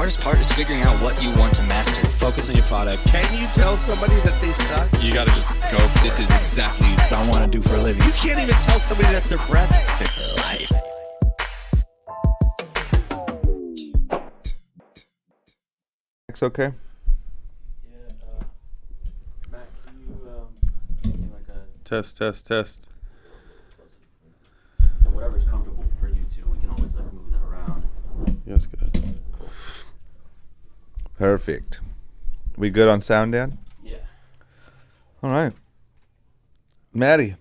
hardest part is figuring out what you want to master. Focus on your product. Can you tell somebody that they suck? You gotta just go, this is exactly what I want to do for a living. You can't even tell somebody that their breath is life. It's okay. Matt, can you give me like a Test. whatever's comfortable for you two? We can always like move that around. Yes, good. Perfect. We good on sound, Dan? Yeah. All right. Maddie,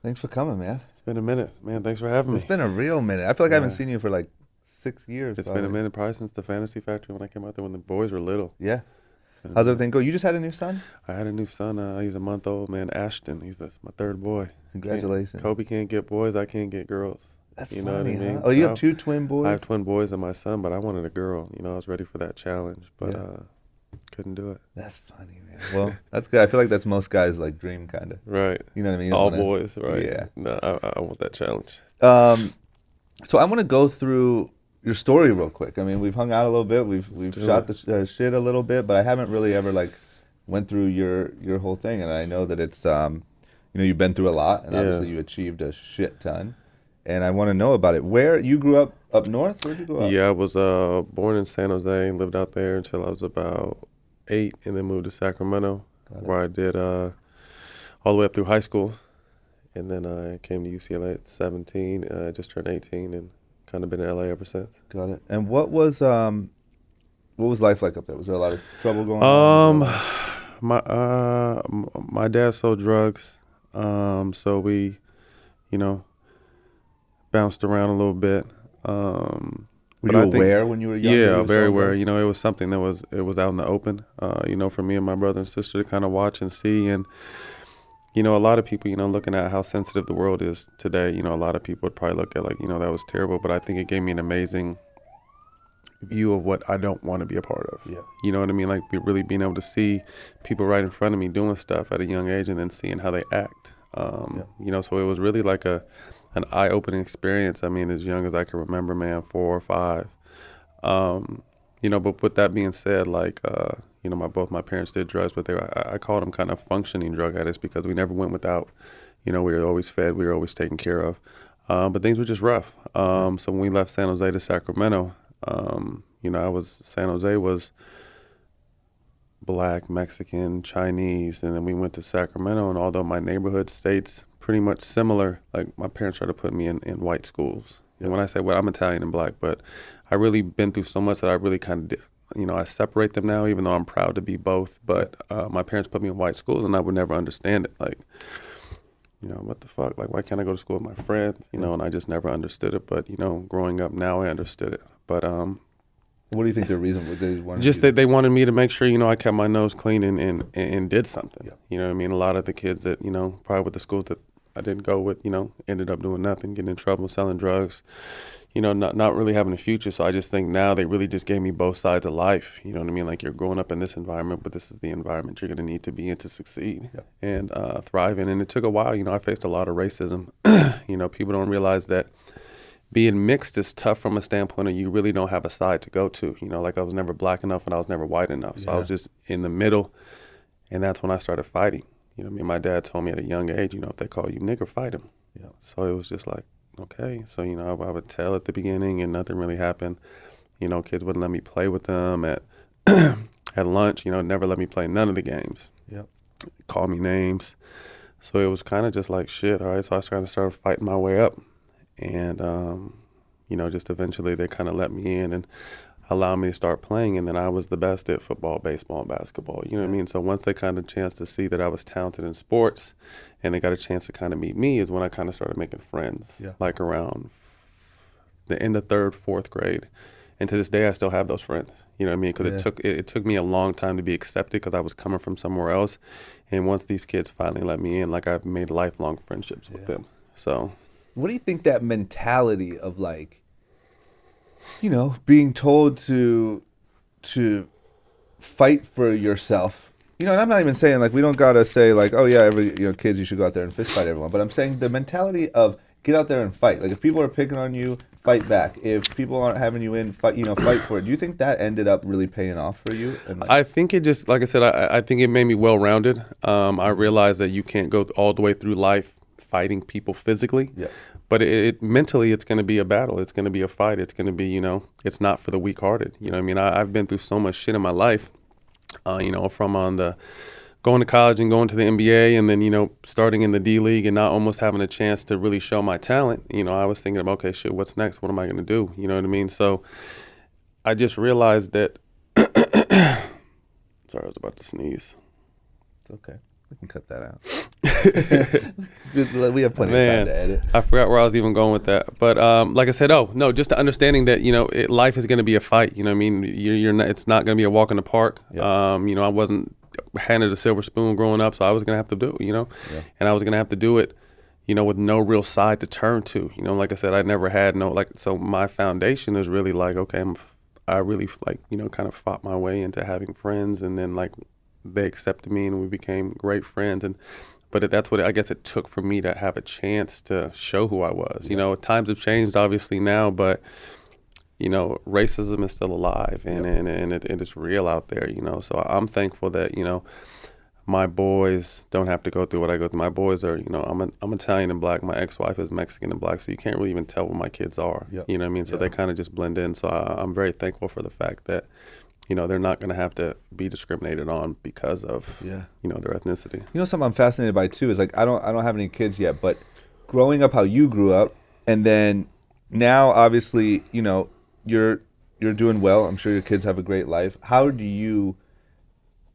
thanks for coming, man. It's been a minute, man. Thanks for having me. It's been a real minute. I feel like I haven't seen you for like 6 years. It's probably. been a minute, probably since the Fantasy Factory when I came out there when the boys were little. Yeah. How's everything go? You just had a new son? I had a new son. He's a month old, man. Ashton. That's my third boy. Congratulations. Kobe can't get boys. I can't get girls. That's you funny, know what I mean? huh? Oh, you So have two twin boys? I have twin boys and my son, but I wanted a girl. You know, I was ready for that challenge, but couldn't do it. That's funny, man. Well, that's good. I feel like that's most guys' like dream, kind of. Right. You know what I mean? You All don't wanna- boys, right? Yeah. No, I want that challenge. So I want to go through your story real quick. I mean, we've hung out a little bit. We've do shot the shit a little bit, but I haven't really ever like went through your whole thing. And I know that it's you've been through a lot, and obviously you achieved a shit ton. And I want to know about it. Where you grew up north? Where'd you grow up? Yeah, I was born in San Jose, lived out there until I was about 8, and then moved to Sacramento, where I did all the way up through high school. And then I came to UCLA at 17, just turned 18, and kind of been in LA ever since. Got it. And what was life like up there? Was there a lot of trouble going on? My dad sold drugs, so we, bounced around a little bit. Were you aware when you were young? Yeah, very aware. You know, it was something that was out in the open. For me and my brother and sister to kind of watch and see, and a lot of people, looking at how sensitive the world is today. A lot of people would probably look at like, that was terrible. But I think it gave me an amazing view of what I don't want to be a part of. Yeah. You know what I mean? Like really being able to see people right in front of me doing stuff at a young age, and then seeing how they act. So it was really like an eye-opening experience. I mean, as young as I can remember, man, 4 or 5. But with that being said, like, both my parents did drugs, but I called them kind of functioning drug addicts because we never went without. We were always fed, we were always taken care of. But things were just rough. So when we left San Jose to Sacramento, San Jose was Black, Mexican, Chinese, and then we went to Sacramento, and although my neighborhood states pretty much similar, like my parents tried to put me in white schools. And when I say, well, I'm Italian and Black, but I really been through so much that I really kind of did. I separate them now, even though I'm proud to be both. But my parents put me in white schools, and I would never understand it. Like, what the fuck? Like, why can't I go to school with my friends? And I just never understood it. But, growing up now, I understood it. But what do you think the reason was? They wanted just that they wanted me to make sure, I kept my nose clean and did something. Yeah. You know what I mean? A lot of the kids that, probably with the schools that I didn't go with, ended up doing nothing, getting in trouble, selling drugs, not really having a future. So I just think now they really just gave me both sides of life. You know what I mean? Like, you're growing up in this environment, but this is the environment you're going to need to be in to succeed and thrive in. And it took a while. I faced a lot of racism. People don't realize that being mixed is tough from a standpoint of you really don't have a side to go to. Like, I was never Black enough and I was never white enough. So I was just in the middle. And that's when I started fighting. My dad told me at a young age, if they call you nigger, fight them. Yeah. So it was just like, okay. So, I would tell at the beginning and nothing really happened. Kids wouldn't let me play with them at at lunch, never let me play none of the games. Yeah. Call me names. So it was kind of just like, shit, all right. So I started fighting my way up. And, just eventually they kind of let me in and allowed me to start playing. And then I was the best at football, baseball, and basketball. You know what I mean? So once they kind of chance to see that I was talented in sports and they got a chance to kind of meet me is when I kind of started making friends, like around the end of 3rd, 4th grade. And to this day, I still have those friends. You know what I mean? Because it took me a long time to be accepted because I was coming from somewhere else. And once these kids finally let me in, like, I've made lifelong friendships with them. So what do you think that mentality of, like, being told to fight for yourself, and I'm not even saying, like, we don't gotta say, like, oh yeah, every kids, you should go out there and fist fight everyone, but I'm saying the mentality of get out there and fight. Like, if people are picking on you, fight back, if people aren't having you in, fight for it, do you think that ended up really paying off for you? And like, I think it just, like I said, I think it made me well-rounded. I realized that you can't go all the way through life fighting people physically. Yeah. But it mentally, it's going to be a battle. It's going to be a fight. It's going to be, it's not for the weak-hearted. You know what I mean? I've been through so much shit in my life, from going to college and going to the NBA and then, starting in the D League and not almost having a chance to really show my talent. I was thinking about, okay, shit, what's next? What am I going to do? You know what I mean? So I just realized that, sorry, I was about to sneeze. it's okay. We can cut that out. We have plenty of time to edit. I forgot where I was even going with that. But like I said, just the understanding that, life is going to be a fight. You know what I mean? You're not, it's not going to be a walk in the park. Yep. I wasn't handed a silver spoon growing up, so I was going to have to do it, Yeah. and I was going to have to do it, with no real side to turn to. Like I said, I never had so my foundation is really like, okay, I really kind of fought my way into having friends, and then they accepted me and we became great friends. But that's what I guess it took for me to have a chance to show who I was. Yeah. Times have changed obviously now, but racism is still alive and it's real out there. So I'm thankful that my boys don't have to go through what I go through. My boys are, I'm Italian and black. My ex-wife is Mexican and black, so you can't really even tell what my kids are. Yep. You know what I mean? So they kind of just blend in. So I'm very thankful for the fact that they're not going to have to be discriminated on because of, their ethnicity. Something I'm fascinated by too is I don't have any kids yet, but growing up how you grew up, and then now obviously, you're doing well. I'm sure your kids have a great life. How do you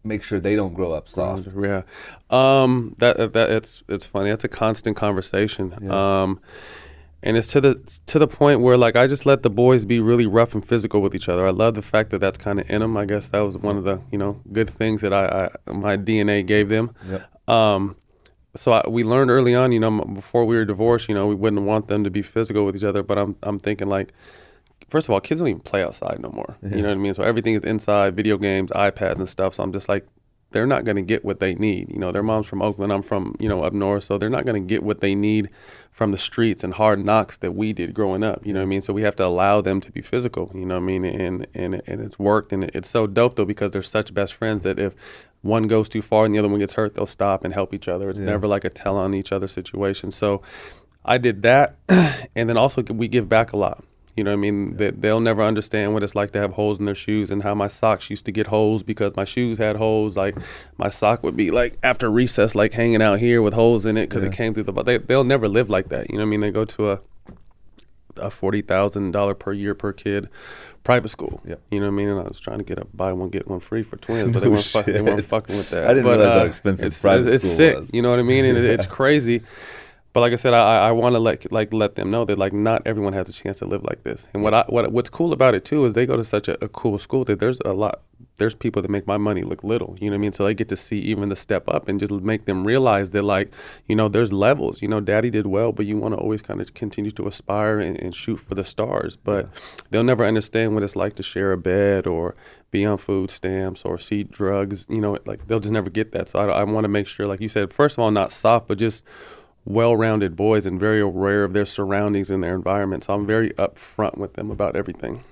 make sure they don't grow up soft? Yeah. It's funny. That's a constant conversation. Yeah. And it's to the point where I just let the boys be really rough and physical with each other. I love the fact that that's kind of in them. I guess that was one of the good things that my DNA gave them. Yep. So we learned early on, before we were divorced, we wouldn't want them to be physical with each other. But I'm thinking first of all, kids don't even play outside no more. Yeah. You know what I mean? So everything is inside, video games, iPads and stuff. So I'm just they're not going to get what they need. Their mom's from Oakland, I'm from, up north. So they're not going to get what they need from the streets and hard knocks that we did growing up. You know what I mean? So we have to allow them to be physical, you know what I mean? And it's worked. And it's so dope though, because they're such best friends that if one goes too far and the other one gets hurt, they'll stop and help each other. It's never a tell on each other situation. So I did that. And then also we give back a lot. You know what I mean? They'll never understand what it's like to have holes in their shoes and how my socks used to get holes because my shoes had holes. My sock would be after recess, hanging out here with holes in it because it came through the. They'll never live like that. You know what I mean? They go to a $40,000 per year per kid private school. Yep. You know what I mean? And I was trying to get a buy one get one free for twins, but they weren't fucking with that. I didn't realize how expensive private school it's sick. was. You know what I mean? And it's crazy. But like I said, I want to let them know that not everyone has a chance to live like this. And what's cool about it too is they go to such a cool school that there's people that make my money look little. You know what I mean? So they get to see even the step up and just make them realize that there's levels. Daddy did well, but you want to always kind of continue to aspire and shoot for the stars. But they'll never understand what it's like to share a bed or be on food stamps or see drugs. They'll just never get that. So I want to make sure, like you said, first of all, not soft, but just well-rounded boys and very aware of their surroundings and their environment. So I'm very upfront with them about everything.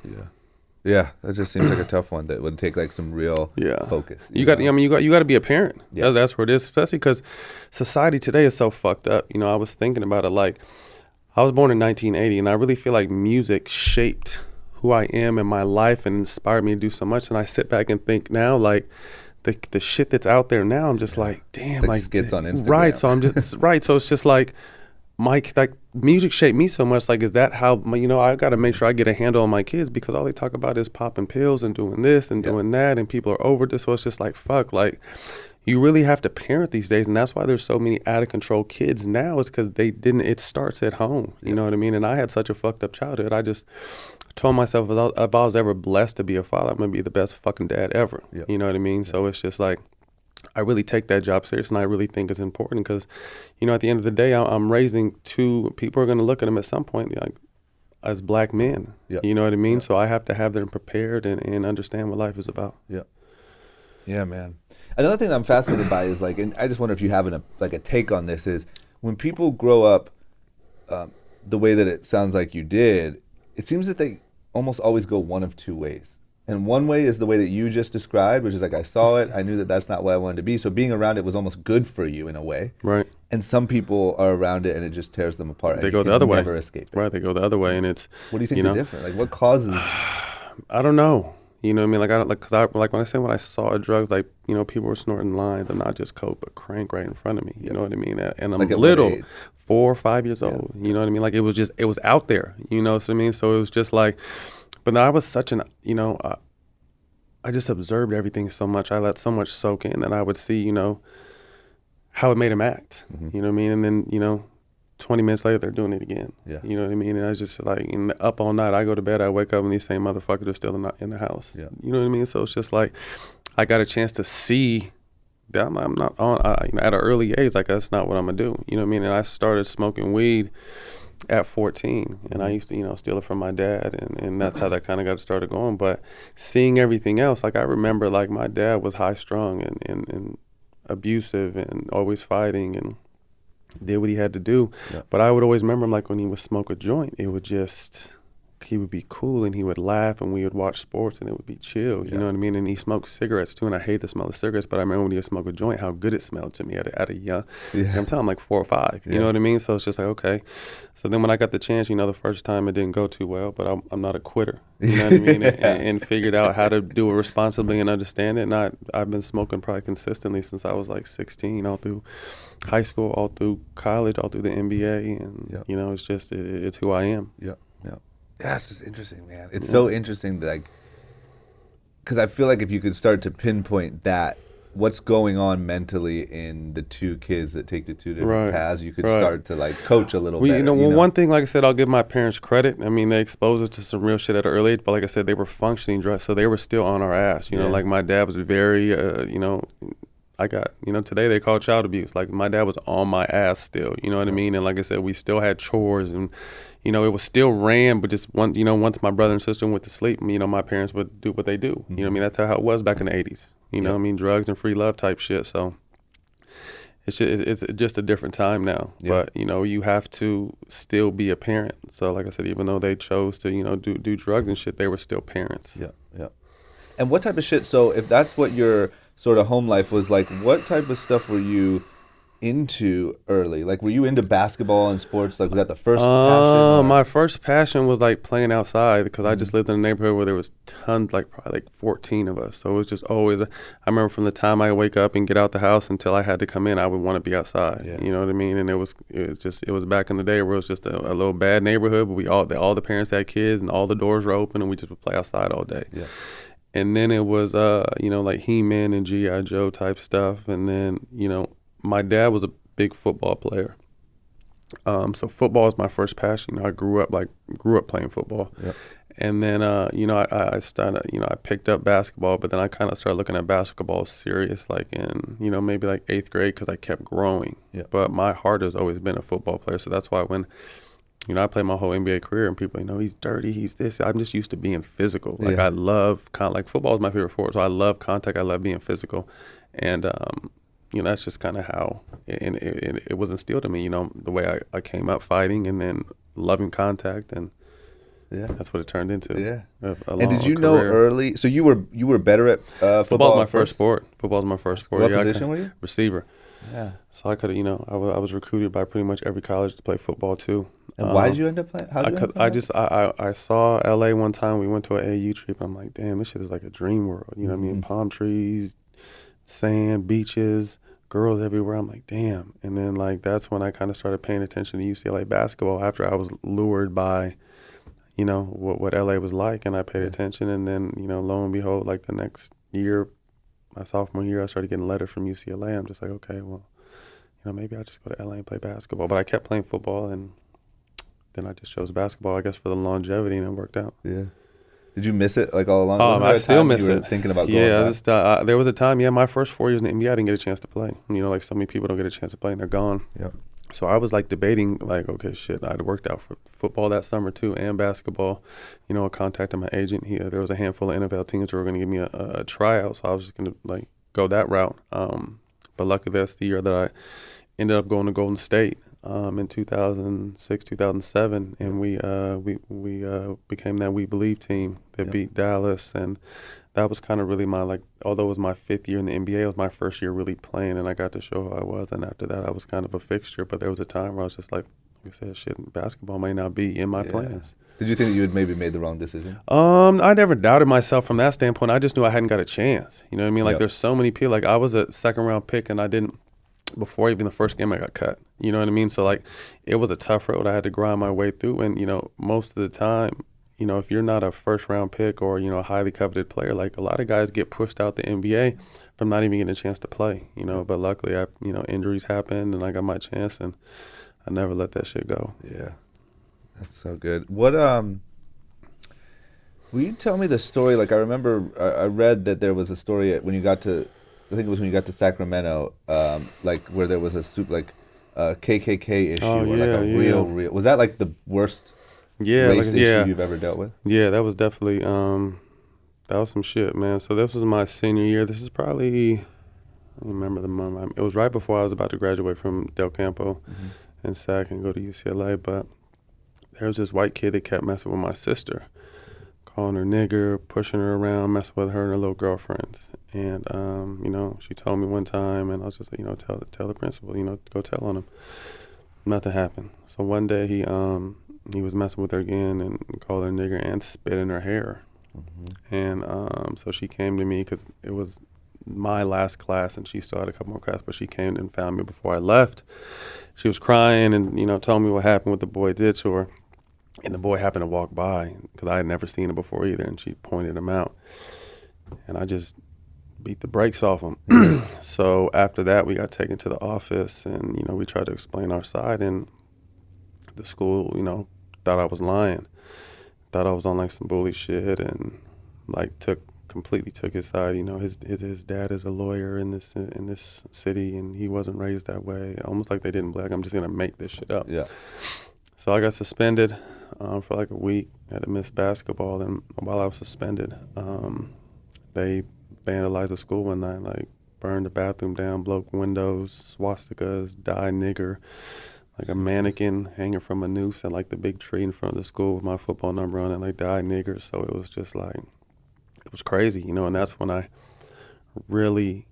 Yeah, that just seems like a tough one that would take some real focus. You got to be a parent. Yeah. That's where it is, especially because society today is so fucked up. I was thinking about it. I was born in 1980, and I really feel like music shaped who I am in my life and inspired me to do so much. And I sit back and think now, the shit that's out there now, I'm just damn, skits on Instagram. Right. So I'm just right. So it's just music shaped me so much. Is that how I got to make sure I get a handle on my kids because all they talk about is popping pills and doing this and doing that, and people are over this. So it's just fuck. You really have to parent these days, and that's why there's so many out of control kids now. Is because they didn't. It starts at home. You know what I mean? And I had such a fucked up childhood. I just told myself if I was ever blessed to be a father, I'm gonna be the best fucking dad ever. Yep. You know what I mean? So it's just I really take that job serious, and I really think it's important because, at the end of the day, I'm raising two people are gonna look at them at some point as black men. Yep. You know what I mean? Yep. So I have to have them prepared and understand what life is about. Yeah, man. Another thing that I'm fascinated by is and I just wonder if you have a take on this is when people grow up the way that it sounds like you did, it seems that they almost always go one of two ways. And one way is the way that you just described, which is like, I saw it, I knew that that's not what I wanted to be. So being around it was almost good for you in a way. Right. And some people are around it and it just tears them apart. They and go you the can other way. Never escape it. Right. They go the other way, and it's. What do you think the difference? Like, what causes? I don't know. You know what I mean? Like, I don't like, cause I like when I saw drugs, like, you know, people were snorting lines, and not just coke, but crank right in front of me. You know what I mean? And I'm Like at little, what age? 4 or 5 years old. You know what I mean? Like, it was out there. You know what I mean? So it was just like, but then I was such an, you know, I just observed everything so much. I let so much soak in, and I would see, you know, how it made them act. You know what I mean? And then, you know, 20 minutes later, they're doing it again. Yeah. You know what I mean? And I was just like, up all night. I go to bed, I wake up, and these same motherfuckers are still in the house. Yeah. You know what I mean? So it's just like, I got a chance to see that I'm not on, you know, at an early age, like, that's not what I'm going to do. You know what I mean? And I started smoking weed at 14, and I used to, you know, steal it from my dad, and that's how that kind of got started going. But seeing everything else, like, I remember, like, my dad was high strung and abusive and always fighting and did what he had to do. Yeah. But I would always remember him, like, when he would smoke a joint, it would just, he would be cool, and he would laugh, and we would watch sports, and it would be chill. You know what I mean? And he smoked cigarettes too, and I hate the smell of cigarettes, but I remember when he would smoke a joint, how good it smelled to me at a young, I'm telling him, like 4 or 5. You know what I mean? So it's just like, okay. So then when I got the chance, you know, the first time it didn't go too well, but I'm not a quitter. You know what I mean? And figured out how to do it responsibly and understand it. And I've been smoking probably consistently since I was like 16, all through high school, all through college, all through the NBA, and you know, it's just it's who I am. Yeah. Yeah, it's just interesting, man. It's so interesting that, like, because I feel like if you could start to pinpoint that, what's going on mentally in the two kids that take the two different paths, you could start to, like, coach a little better. You know, one thing, like I said, I'll give my parents credit. I mean, they exposed us to some real shit at an early age, but like I said, they were functioning drugs, so they were still on our ass. You know, like, my dad was very, you know, I got, you know, today they call it child abuse. Like, my dad was on my ass still, you know what I mean? And like I said, we still had chores, and, you know, it was still ran, but just you know, once my brother and sister went to sleep, you know, my parents would do what they do. You know what I mean? That's how it was back in the 80s. You know what I mean? Drugs and free love type shit. So it's just a different time now. But, you know, you have to still be a parent. So like I said, even though they chose to, you know, do drugs and shit, they were still parents. Yeah. And what type of shit, so if that's what your sort of home life was like, what type of stuff were you into early? Like, were you into basketball and sports? Like, was that the first passion? My first passion was, like, playing outside, because I just lived in a neighborhood where there was tons, like, probably like 14 of us. So it was just always, I remember from the time I wake up and get out the house until I had to come in, I would want to be outside. You know what I mean? And it was back in the day where it was just a little bad neighborhood, but all the parents had kids, and all the doors were open, and we just would play outside all day. And then it was, you know, like He-Man and G.I. Joe type stuff. And then, you know, my dad was a big football player. So football was my first passion. You know, I grew up playing football. And then, you know, I started, you know, I picked up basketball, but then I kind of started looking at basketball serious, like in, you know, maybe like 8th grade, because I kept growing. But my heart has always been a football player. So that's why when, you know, I played my whole NBA career, and people, you know, he's dirty, he's this. I'm just used to being physical. Like, I love, like, football is my favorite sport, so I love contact, I love being physical. And, you know, that's just kind of how it was instilled in me, you know, the way I came up fighting, and then loving contact, and that's what it turned into. And did you know early, so you were better at football? Football's my first sport. Football's my first sport. What position were you? Receiver. So I could have, you know, I was recruited by pretty much every college to play football too. And why did you end up playing? I saw LA one time. We went to an AU trip. I'm like, damn, this shit is like a dream world. You know what I mean? Palm trees, sand, beaches, girls everywhere. I'm like, damn. And then, like, that's when I kind of started paying attention to UCLA basketball, after I was lured by, you know, what LA was like, and I paid attention. And then, you know, lo and behold, like the next year, my sophomore year, I started getting letters from UCLA. I'm just like, okay, well, you know, maybe I'll just go to LA and play basketball. But I kept playing football, and then I just chose basketball, I guess, for the longevity, and it worked out. Did you miss it, like, all along? I still miss it. Thinking about going back? There was a time, my first 4 years in the NBA, I didn't get a chance to play. You know, like, so many people don't get a chance to play, and they're gone. So I was, like, debating, like, okay, shit, I'd worked out for football that summer too, and basketball. You know, I contacted my agent. There was a handful of NFL teams who were going to give me a tryout, so I was just going to, like, go that route. But luckily, that's the year that I ended up going to Golden State. in 2006, 2007, and we became that We Believe team that beat Dallas, and that was kind of really my, like, although it was my 5th year in the NBA, it was my first year really playing, and I got to show who I was. And after that, I was kind of a fixture. But there was a time where I was just like I said, shit, basketball may not be in my plans. Did you think that you had maybe made the wrong decision? I never doubted myself from that standpoint. I just knew I hadn't got a chance. You know what I mean? Like, there's so many people. Like, I was a second-round pick, and I didn't, before even the first game, I got cut. You know what I mean? So, like, it was a tough road I had to grind my way through. And, you know, most of the time, you know, if you're not a first-round pick or, you know, a highly coveted player, like, a lot of guys get pushed out the NBA from not even getting a chance to play, you know. But luckily, you know, injuries happened, and I got my chance, and I never let that shit go. Yeah. That's so good. What, will you tell me the story? Like, I remember I read that there was a story when you got to, I think it was when you got to Sacramento, like, where there was a KKK issue, or like a real, was that like the worst race issue you've ever dealt with? Yeah, that was definitely, that was some shit, man. So this was my senior year. This is probably, I don't remember the month. It was right before I was about to graduate from Del Campo and Sac and go to UCLA, but there was this white kid that kept messing with my sister, calling her nigger, pushing her around, messing with her and her little girlfriends. And, you know, she told me one time, and I was just like, you know, tell the principal, you know, go tell on him. Nothing happened. So one day he was messing with her again and called her nigger and spit in her hair. And so she came to me because it was my last class and she still had a couple more classes, but she came and found me before I left. She was crying and, you know, told me what happened, what the boy did to her. And the boy happened to walk by because I had never seen him before either, and she pointed him out. And I just beat the brakes off him. So after that, we got taken to the office, and, you know, we tried to explain our side, and the school, you know, thought I was lying, thought I was on like some bully shit, and like completely took his side. You know, his dad is a lawyer in this city, and he wasn't raised that way. Almost like they didn't believe, like, I'm just gonna make this shit up. Yeah. So I got suspended for like a week. I had to miss basketball, and while I was suspended, they vandalized the school one night, like burned the bathroom down, broke windows, swastikas, die nigger, like a mannequin hanging from a noose at like the big tree in front of the school with my football number on it, like die nigger. So it was just like, it was crazy, you know. And that's when I really,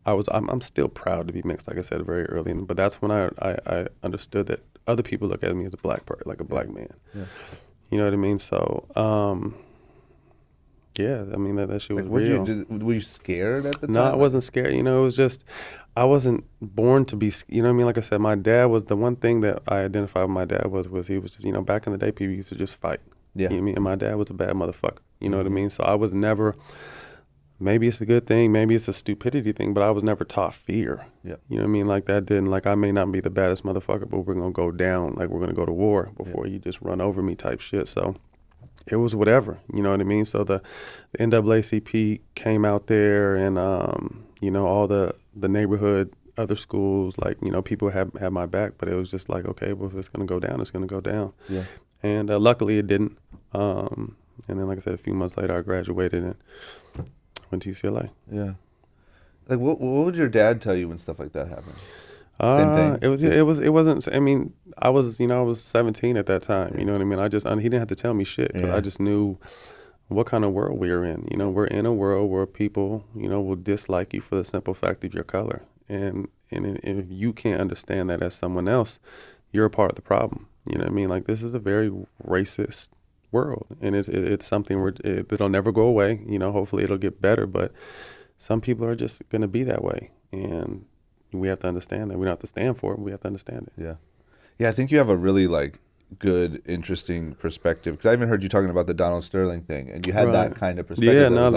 I'm still proud to be mixed, like I said very early, but that's when I understood that other people look at me as a black person, like a black man. Yeah. You know what I mean? So, yeah, I mean, that shit was real. Were you scared at the time? No, I wasn't scared. You know, it was just, I wasn't born to be, you know what I mean? Like I said, my dad was, the one thing that I identified with my dad was he was just, you know, back in the day, people used to just fight. Yeah. You know what I mean? And my dad was a bad motherfucker. You know what I mean? So I was never, maybe it's a good thing, maybe it's a stupidity thing, but I was never taught fear. Yeah. You know what I mean? Like that didn't, like I may not be the baddest motherfucker, but we're going to go down, like we're going to go to war before you just run over me type shit. So it was whatever, you know what I mean? So the NAACP came out there, and, you know, all the neighborhood, other schools, like, you know, people had my back, but it was just like, okay, well, if it's going to go down, it's going to go down. Yeah. And luckily it didn't. And then, like I said, a few months later, I graduated and went to UCLA. Yeah. Like, what would your dad tell you when stuff like that happened? Same thing. It wasn't. I mean, I was 17 at that time. You know what I mean? He didn't have to tell me shit, because I just knew what kind of world we were in. You know, we're in a world where people, you know, will dislike you for the simple fact of your color, and if you can't understand that as someone else, you're a part of the problem. You know what I mean? Like, this is a very racist world, and it's something where it'll never go away. You know, hopefully it'll get better, but some people are just gonna be that way, and we have to understand that. We don't have to stand for it. We have to understand it. Yeah. Yeah, I think you have a really, like, good, interesting perspective. Because I even heard you talking about the Donald Sterling thing, and you had that kind of perspective. Yeah, no,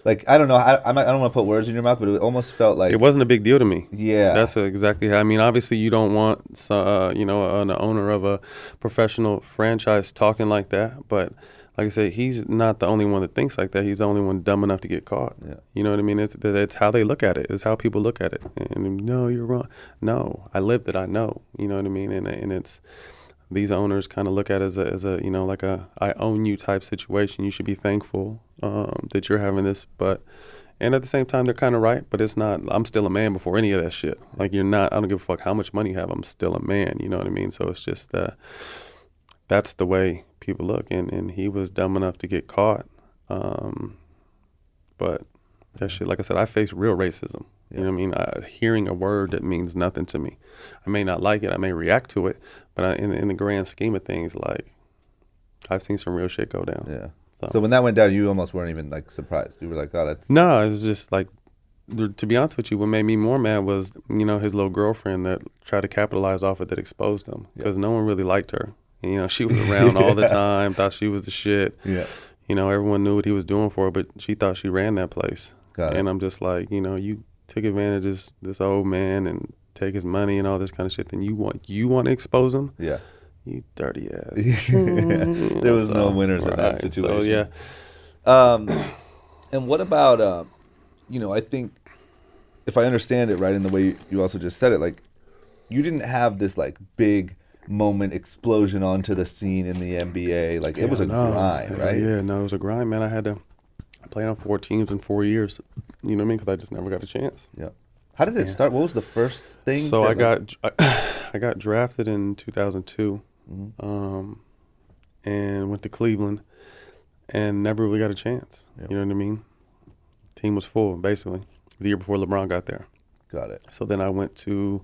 like, I don't know. I don't want to put words in your mouth, but it almost felt like... It wasn't a big deal to me. Yeah. That's exactly how... I mean, obviously, you don't want, you know, an owner of a professional franchise talking like that, but... Like I said, he's not the only one that thinks like that. He's the only one dumb enough to get caught. Yeah. You know what I mean? It's how they look at it. It's how people look at it. And no, you're wrong. No, I lived it. I know. You know what I mean? And it's, these owners kind of look at it as a you know, like a I own you type situation. You should be thankful that you're having this, but And at the same time, they're kind of right, but it's not. I'm still a man before any of that shit. Like you're not. I don't give a fuck how much money you have. I'm still a man. You know what I mean? So it's just that's the way people look. And he was dumb enough to get caught. But that shit, like I said, I face real racism. You know what I mean? Hearing a word that means nothing to me. I may not like it. I may react to it. But in the grand scheme of things, like I've seen some real shit go down. Yeah. So when that went down, you almost weren't even like surprised. You were like, "Oh, that's." No, it was just like, to be honest with you, what made me more mad was, his little girlfriend that tried to capitalize off it, that exposed him, because no one really liked her. And, she was around all the time, thought she was the shit. Yeah. Everyone knew what he was doing for her, but she thought she ran that place. Got it. And I'm just like, you took advantage of this old man and take his money and all this kind of shit. Then you want to expose him? Yeah. You dirty ass. There was no winners in that situation. So yeah. And what about I think if I understand it right in the way you also just said it, like you didn't have this like big moment explosion onto the scene in the NBA. Like it was a grind, right? Yeah, no, it was a grind, man. I played on 4 teams in 4 years. You know what I mean? Because I just never got a chance. Yeah. How did it start? What was the first thing? So I got drafted in 2002, and went to Cleveland, and never really got a chance. Yep. You know what I mean? Team was full basically the year before LeBron got there. Got it. So then I went to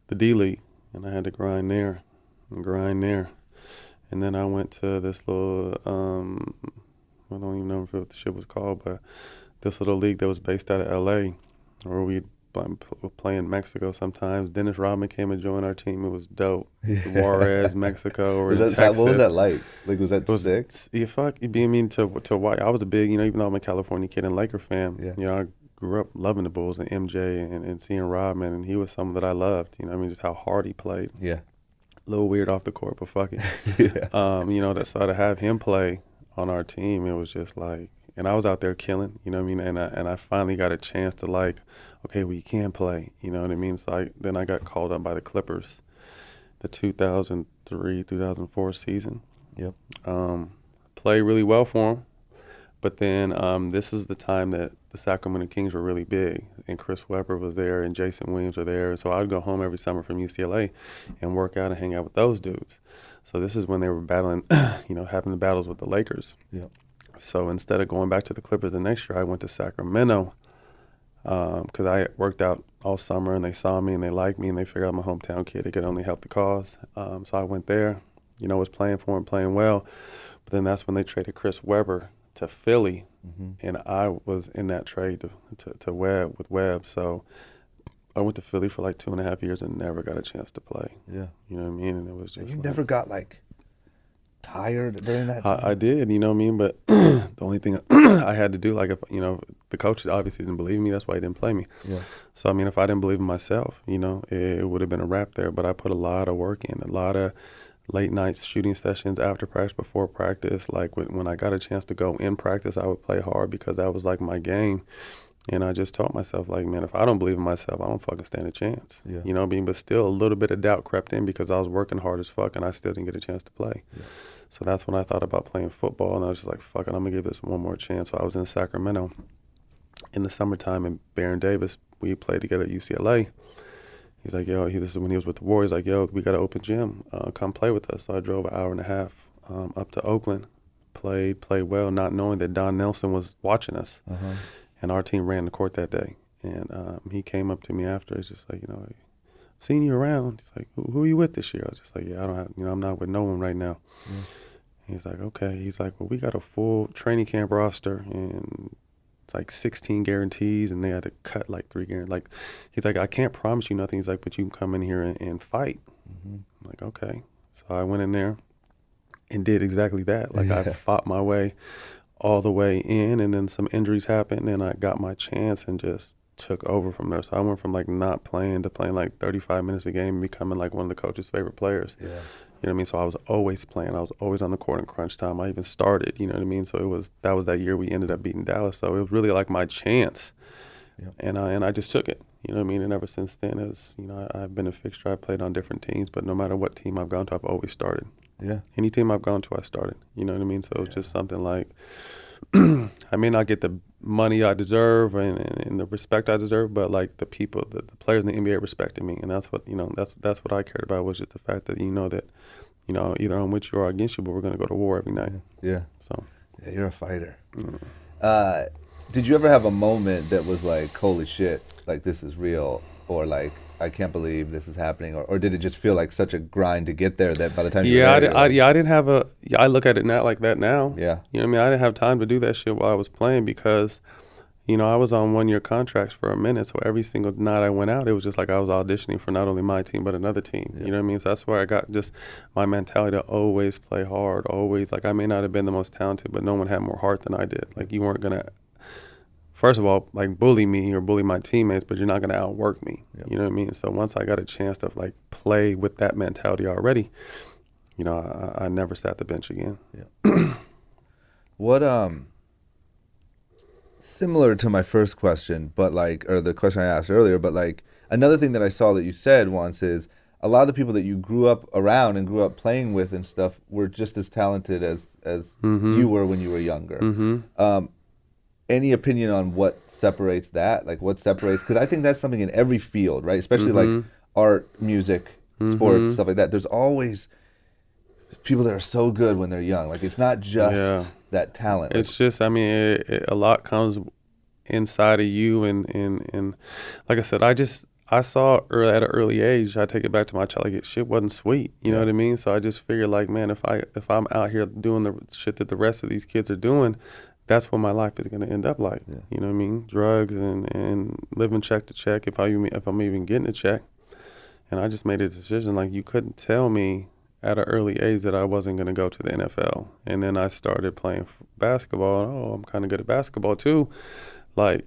the D League, and I had to grind there, and then I went to this little I don't even know what the shit was called, but this little league that was based out of L.A. where we play in Mexico sometimes. Dennis Rodman came and joined our team. It was dope. Juarez, Mexico, or Texas. What was that like? Like, was that sick? Yeah, fuck. I mean, to white, I was a big, even though I'm a California kid and Laker fan, I grew up loving the Bulls and MJ and seeing Rodman, and he was someone that I loved. I mean, just how hard he played. Yeah. A little weird off the court, but fuck it. Yeah. So to have him play on our team, it was just like, and I was out there killing, you know what I mean? And I finally got a chance to like, okay, well, you can play, you know what I mean? So then I got called up by the Clippers, the 2003-2004 season. Yep. Played really well for them. But then this was the time that the Sacramento Kings were really big, and Chris Webber was there, and Jason Williams were there. So I'd go home every summer from UCLA and work out and hang out with those dudes. So this is when they were battling, having the battles with the Lakers. Yep. So instead of going back to the Clippers the next year, I went to Sacramento because I worked out all summer, and they saw me and they liked me, and they figured I'm a hometown kid. It could only help the cause. So I went there, was playing for him, playing well. But then that's when they traded Chris Webber to Philly, and I was in that trade to Webb. So I went to Philly for like 2.5 years and never got a chance to play. Yeah. You know what I mean? And it was just You never got like tired during that time? I did, you know what I mean? But the only thing I had to do, like, if the coach obviously didn't believe in me, that's why he didn't play me. Yeah. So, I mean, if I didn't believe in myself, it would have been a wrap there. But I put a lot of work in, a lot of late nights shooting sessions after practice, before practice. Like when I got a chance to go in practice, I would play hard because that was like my game. And I just told myself, like, man, if I don't believe in myself, I don't fucking stand a chance. Yeah. You know what I mean? But still, a little bit of doubt crept in because I was working hard as fuck and I still didn't get a chance to play. Yeah. So that's when I thought about playing football, and I was just like, fuck it, I'm going to give this one more chance. So I was in Sacramento in the summertime, and Baron Davis, we played together at UCLA. He's like, yo, this is when he was with the Warriors, like, yo, we got an open gym. Come play with us. So I drove 1.5 hours up to Oakland, played well, not knowing that Don Nelson was watching us. Uh-huh. And our team ran the court that day. And he came up to me after. He's just like, I've seen you around. He's like, who are you with this year? I was just like, yeah, I don't have, I'm not with no one right now. Mm. He's like, okay. He's like, well, we got a full training camp roster, and it's like 16 guarantees, and they had to cut like 3 guarantees. Like, he's like, I can't promise you nothing. He's like, but you can come in here and fight. Mm-hmm. I'm like, okay. So I went in there and did exactly that. Like, I fought my way all the way in, and then some injuries happened, and I got my chance and just took over from there. So I went from like not playing to playing like 35 minutes a game and becoming like one of the coach's favorite players. Yeah. You know what I mean? So I was always playing. I was always on the court in crunch time. I even started, you know what I mean? So that was that year we ended up beating Dallas. So it was really like my chance. Yep. And I just took it. You know what I mean? And ever since then, I've been a fixture. I've played on different teams, but no matter what team I've gone to, I've always started. Yeah. Any team I've gone to, I started. You know what I mean? So it's just something like I may not get the money I deserve and the respect I deserve, but like the people, the players in the NBA respected me, and that's what that's what I cared about, was just the fact that that either I'm with you or against you, but we're gonna go to war every night. Yeah. So. Yeah, you're a fighter. Mm. Did you ever have a moment that was like, holy shit, like this is real, or like I can't believe this is happening, or did it just feel like such a grind to get there that by the time you were there, I didn't have I look at it now like that now. Yeah. You know what I mean? I didn't have time to do that shit while I was playing because, I was on 1-year contracts for a minute. So every single night I went out, it was just like I was auditioning for not only my team, but another team. Yeah. You know what I mean? So that's where I got just my mentality to always play hard, always. Like I may not have been the most talented, but no one had more heart than I did. Like you weren't going to, first of all, like bully me or bully my teammates, but you're not going to outwork me. Yep. You know what I mean? So once I got a chance to like play with that mentality already, I never sat the bench again. Yeah. What similar to my first question, but like, or the question I asked earlier, but like another thing that I saw that you said once is a lot of the people that you grew up around and grew up playing with and stuff were just as talented as mm-hmm. you were when you were younger. Mm-hmm. Any opinion on what separates that? Like what separates, because I think that's something in every field, right? Especially mm-hmm. like art, music, sports, mm-hmm. stuff like that. There's always people that are so good when they're young. Like it's not just that talent. It's just, I mean, a lot comes inside of you, and like I said, I saw at an early age. I take it back to my child. Like shit wasn't sweet, you know what I mean? So I just figured, like, man, if I'm out here doing the shit that the rest of these kids are doing, that's what my life is going to end up like. Yeah. You know what I mean? Drugs and living check to check. If I'm even getting a check, and I just made a decision. Like you couldn't tell me at an early age that I wasn't going to go to the NFL. And then I started playing basketball. And, I'm kind of good at basketball too. Like,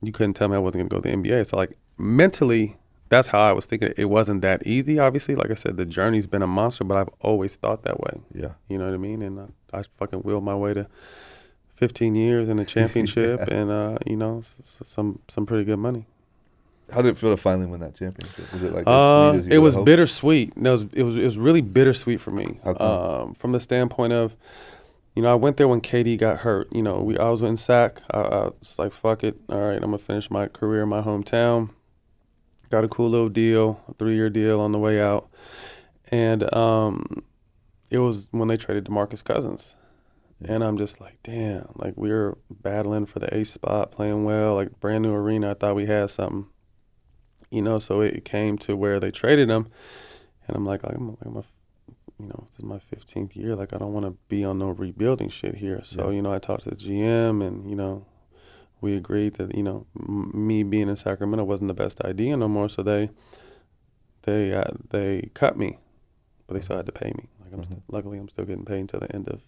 you couldn't tell me I wasn't going to go to the NBA. So, like, mentally, that's how I was thinking. It wasn't that easy, obviously. Like I said, the journey's been a monster, but I've always thought that way. Yeah. You know what I mean? And I fucking willed my way to 15 years in a championship and, some pretty good money. How did it feel to finally win that championship? Was it like as sweet as you it was hoped? Bittersweet. No, it was really bittersweet for me. How come? From the standpoint of, I went there when KD got hurt. I was in SAC. I was like, fuck it. All right, I'm gonna finish my career in my hometown. Got a cool little deal, a 3-year deal on the way out, and it was when they traded DeMarcus Cousins. And I'm just like, damn, like we were battling for the ace spot, playing well, like brand new arena. I thought we had something. So it came to where they traded him, and I'm like, this is my 15th year. Like, I don't want to be on no rebuilding shit here. So, I talked to the GM, and, we agreed that, me being in Sacramento wasn't the best idea no more. So they cut me, but they still had to pay me. Like, luckily, I'm still getting paid until the end of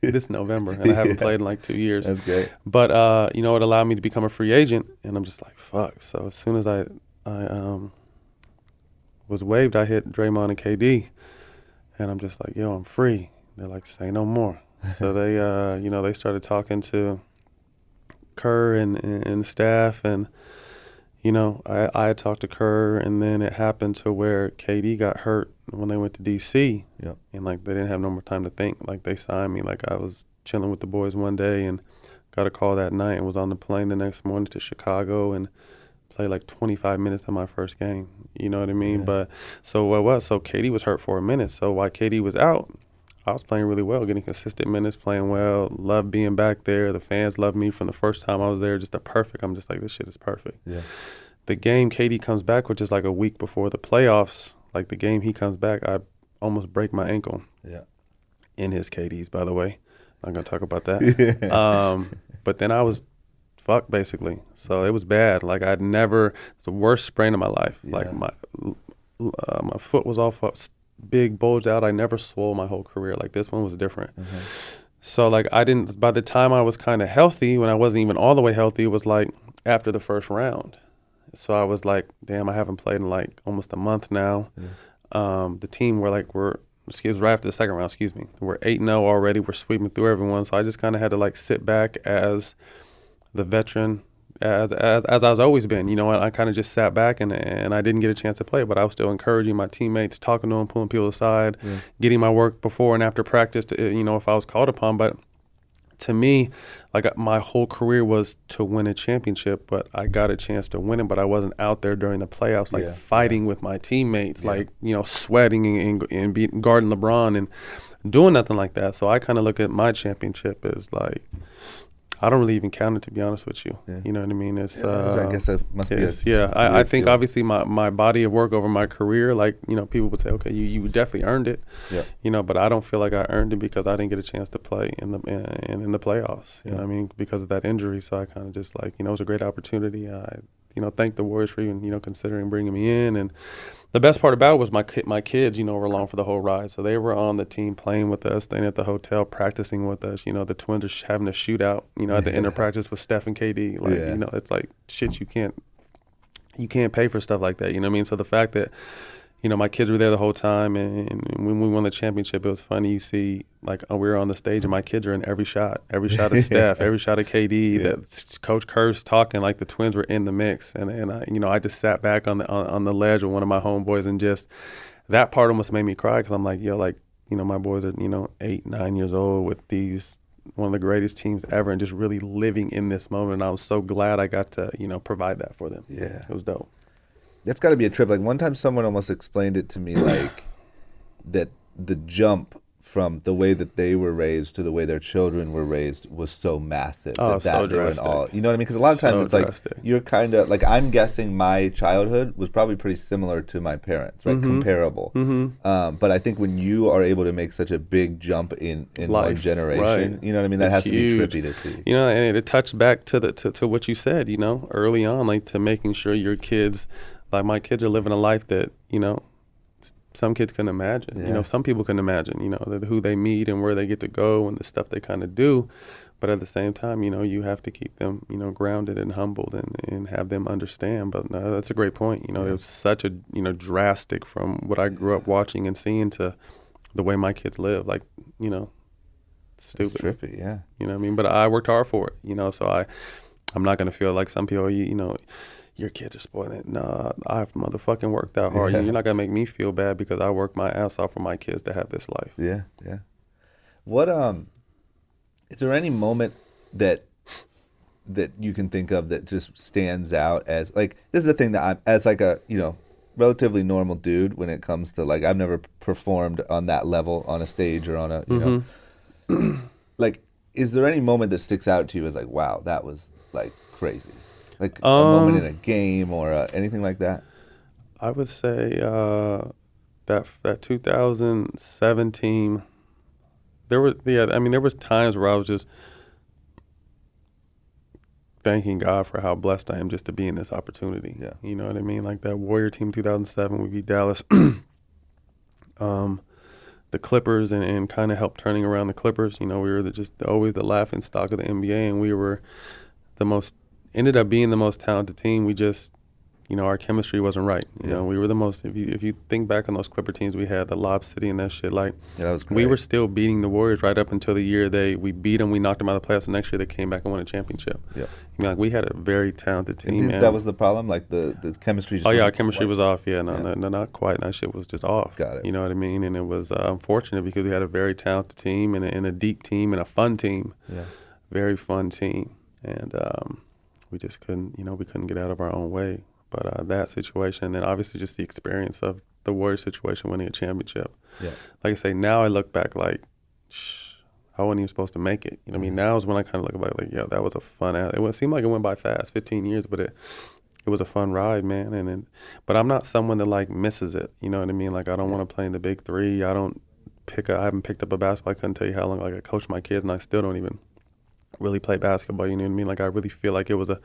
this November, and I haven't played in like 2 years. That's great. But it allowed me to become a free agent, and I'm just like, fuck. So as soon as I was waived, I hit Draymond and KD, and I'm just like, yo, I'm free. They're like, say no more. So they they started talking to Kerr and staff, and I had talked to Kerr, and then it happened to where KD got hurt when they went to DC. Yep. And like they didn't have no more time to think. Like they signed me. Like I was chilling with the boys one day and got a call that night and was on the plane the next morning to Chicago and played like 25 minutes of my first game. You know what I mean? Yeah. But so KD was hurt for a minute. So while KD was out, I was playing really well, getting consistent minutes, playing well, loved being back there. The fans loved me from the first time I was there, just I'm just like, this shit is perfect. Yeah. The game KD comes back, which is like a week before the playoffs, like the game he comes back, I almost break my ankle. Yeah. In his KDs, by the way. I'm going to talk about that. Yeah. But then I was fucked, basically. So it was bad. Like it's the worst sprain of my life. Yeah. Like my foot was all big, bulged out. I never swole my whole career. Like this one was different. Mm-hmm. So like by the time I was kind of healthy, when I wasn't even all the way healthy, it was like after the first round. So I was like, damn, I haven't played in like almost a month now. Yeah. The team right after the second round, we're 8-0 already. We're sweeping through everyone. So I just kind of had to like sit back as the veteran, as I've always been. I kind of just sat back and I didn't get a chance to play, but I was still encouraging my teammates, talking to them, pulling people aside, getting my work before and after practice, if I was called upon. But to me, like my whole career was to win a championship, but I got a chance to win it, but I wasn't out there during the playoffs, like fighting with my teammates, like, sweating and guarding LeBron and doing nothing like that. So I kind of look at my championship as like, I don't really even count it, to be honest with you. You know what I mean? It's I guess that must be I think obviously my body of work over my career, like, people would say, okay, you definitely earned it. But I don't feel like I earned it because I didn't get a chance to play in the playoffs. You know what I mean? Because of that injury. So I kind of just like, it was a great opportunity. I thank the Warriors for even, considering bringing me in. And the best part about it was my kids, were along for the whole ride. So they were on the team playing with us, staying at the hotel, practicing with us. The twins are having a shootout, at the end of practice with Steph and KD. Like, it's like shit you can't pay for stuff like that. You know what I mean? So the fact that, my kids were there the whole time, and when we won the championship, it was funny. You see, like, we were on the stage, and my kids are in every shot of Steph, every shot of KD. That Coach Kerr's talking, like the twins were in the mix, and I just sat back on the ledge with one of my homeboys, and just that part almost made me cry because I'm like, my boys are 8, 9 years old with these one of the greatest teams ever, and just really living in this moment. And I was so glad I got to provide that for them. It was dope. That's got to be a trip. Like one time someone almost explained it to me like that the jump from the way that they were raised to the way their children were raised was so massive. So drastic. You know what I mean? Because a lot of times it's drastic. like you're kind of like, I'm guessing my childhood was probably pretty similar to my parents, right? Comparable. But I think when you are able to make such a big jump in one generation, you know what I mean? That has huge. To be trippy to see. And it touched back to what you said, early on, like to making sure your kids, like my kids are living a life that, some kids couldn't imagine. Some people couldn't imagine, who they meet and where they get to go and the stuff they kind of do. But at the same time, you have to keep them, grounded and humbled and have them understand. But that's a great point. It was such a, drastic from what I grew up watching and seeing to the way my kids live. Like, it's stupid. It's trippy, yeah. You know what I mean? But I worked hard for it, so I'm not going to feel like some people, your kids are spoiling it. Nah, I've motherfucking worked that hard. You're not going to make me feel bad because I worked my ass off for my kids to have this life. Yeah. What, is there any moment that you can think of that just stands out as, like, this is the thing that I'm, as like a, relatively normal dude when it comes to, like, I've never performed on that level on a stage or on a, you know, like, is there any moment that sticks out to you as like, wow, that was like crazy? Like a moment in a game or anything like that? I would say that 2017, there was times where I was just thanking God for how blessed I am just to be in this opportunity. Yeah. You know what I mean? Like that Warrior team 2007, we beat Dallas. The Clippers and kind of helped turning around the Clippers. We were just always the laughing stock of the NBA, and we were ended up being the most talented team. We just, our chemistry wasn't right. We were the most, if you think back on those Clipper teams we had, the Lob City and that shit, like, that was great. We were still beating the Warriors right up until the year we beat them, we knocked them out of the playoffs, the next year they came back and won a championship. Yeah. Like, we had a very talented team, man. That was the problem? Like, the chemistry just our chemistry was off, No, not quite. That shit was just off. Got it. You know what I mean? And it was unfortunate because we had a very talented team and a deep team and a fun team. Yeah. Very fun team. And, we just couldn't, we couldn't get out of our own way. But that situation, and then obviously just the experience of the Warriors situation, winning a championship. Yeah. Like I say, now I look back like, I wasn't even supposed to make it. You know what I mean? Now is when I kind of look back like, yeah, that was a fun. It seemed like it went by fast, 15 years, but it was a fun ride, man. But I'm not someone that like misses it. You know what I mean? Like I don't want to play in the big three. I haven't picked up a basketball. I couldn't tell you how long. Like I coached my kids, and I still don't even really play basketball, you know what I mean? Like I really feel like it was an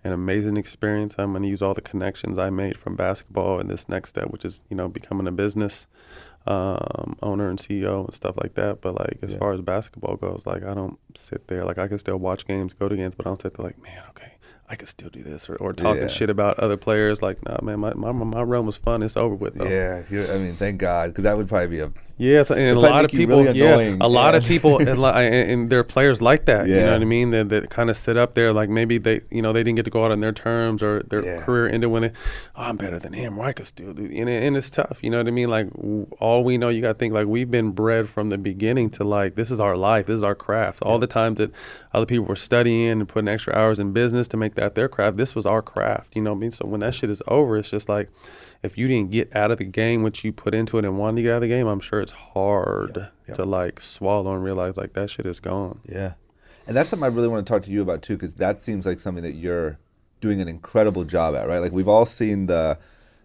amazing experience. I'm going to use all the connections I made from basketball in this next step, which is, becoming a business owner and CEO and stuff like that. But like as far as basketball goes, like I don't sit there, like I can still watch games, go to games, but I don't sit there like, man, okay, I could still do this or talking shit about other players. Like, nah, man, my run was fun. It's over with though. Yeah, thank God, because that would probably be Yes, and a probably lot of make you people, really yeah, annoying, a lot of yeah. people, and there are players like that. You know Yeah. what I mean? That kind of sit up there like maybe they, they didn't get to go out on their terms, or their Yeah. career ended when I'm better than him, or I could still do. And it's tough. You know what I mean? Like all we know, you got to think like we've been bred from the beginning to like this is our life, this is our craft. All the times that other people were studying and putting extra hours in business to make that their craft, this was our craft. You know what I mean? So when that shit is over, it's just like, if you didn't get out of the game what you put into it and wanted to get out of the game, I'm sure it's hard to like swallow and realize like that shit is gone. Yeah. And that's something I really want to talk to you about too, because that seems like something that you're doing an incredible job at, right? Like we've all seen the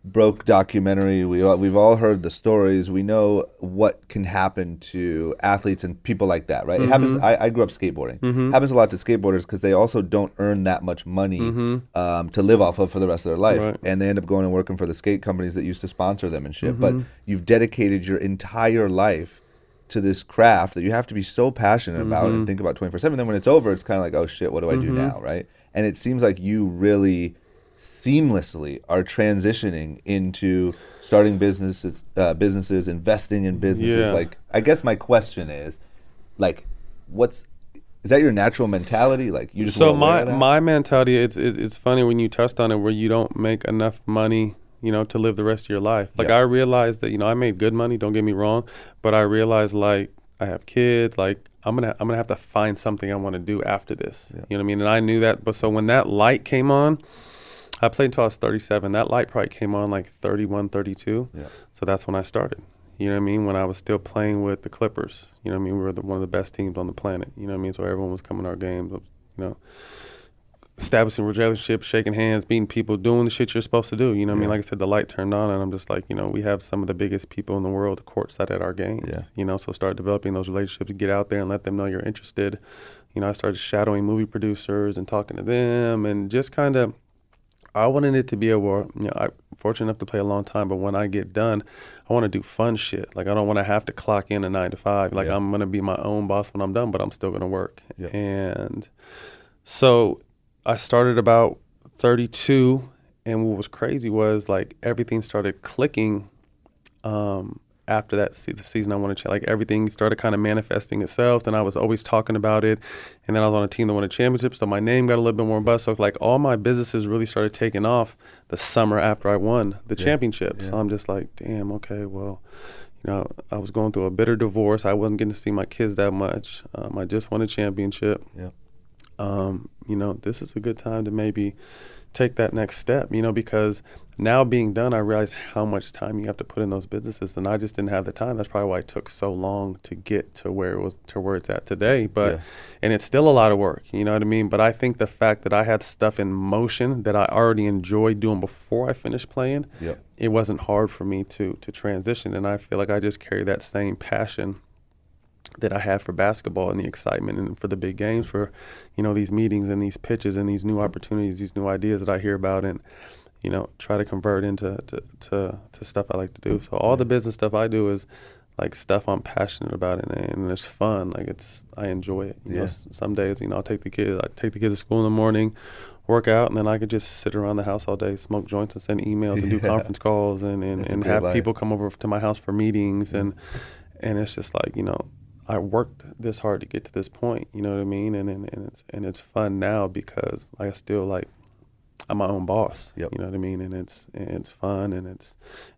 Broke documentary. We've all heard the stories. We know what can happen to athletes and people like that, right? It happens. I grew up skateboarding. Happens a lot to skateboarders because they also don't earn that much money to live off of for the rest of their life, Right. and they end up going and working for the skate companies that used to sponsor them and shit. But you've dedicated your entire life to this craft that you have to be so passionate about and think about 24/7. Then when it's over, it's kind of like, oh shit, what do I do now, right? And it seems like you really seamlessly are transitioning into starting businesses, investing in businesses. Yeah. Like, I guess my question is, like, is that your natural mentality? Like, you just So were aware of that? my mentality, it's funny when you touched on it, where you don't make enough money, to live the rest of your life. Like I realized that, I made good money, don't get me wrong, but I realized like I have kids, like I'm gonna have to find something I want to do after this. You know what I mean? And I knew that, but so when that light came on, I played until I was 37. That light probably came on like 31, 32. Yeah. So that's when I started. You know what I mean? When I was still playing with the Clippers. You know what I mean? We were one of the best teams on the planet. You know what I mean? So everyone was coming to our games, establishing relationships, shaking hands, meeting people, doing the shit you're supposed to do. You know what I mean? Like I said, the light turned on, and I'm just like, we have some of the biggest people in the world courtside at our games. Yeah. So start developing those relationships, get out there and let them know you're interested. I started shadowing movie producers and talking to them, and just kind of, I wanted it to be I'm fortunate enough to play a long time, but when I get done, I want to do fun shit. Like I don't want to have to clock in a 9 to 5. Like I'm going to be my own boss when I'm done, but I'm still going to work. And so I started about 32, and what was crazy was like everything started clicking after that the season I wanted to, like everything started kind of manifesting itself. And I was always talking about it, and then I was on a team that won a championship, so my name got a little bit more buzz. So like all my businesses really started taking off the summer after I won the championship. So I'm just like, damn, okay, well, I was going through a bitter divorce. I wasn't getting to see my kids that much. I just won a championship. This is a good time to maybe take that next step, because now being done, I realize how much time you have to put in those businesses, and I just didn't have the time. That's probably why it took so long to get to where it's at today. But and it's still a lot of work, you know what I mean? But I think the fact that I had stuff in motion that I already enjoyed doing before I finished playing, it wasn't hard for me to transition, and I feel like I just carry that same passion that I had for basketball and the excitement and for the big games, for, these meetings and these pitches and these new opportunities, these new ideas that I hear about, and, try to convert into to stuff I like to do. So all the business stuff I do is like stuff I'm passionate about, and it's fun. Like I enjoy it. Some days, I'll take the kids to school in the morning, work out, and then I could just sit around the house all day, smoke joints and send emails and do conference calls and have people come over to my house for meetings. And it's just like, I worked this hard to get to this point, you know what I mean? And it's fun now because I still like, I'm my own boss, you know what I mean? And it's fun, and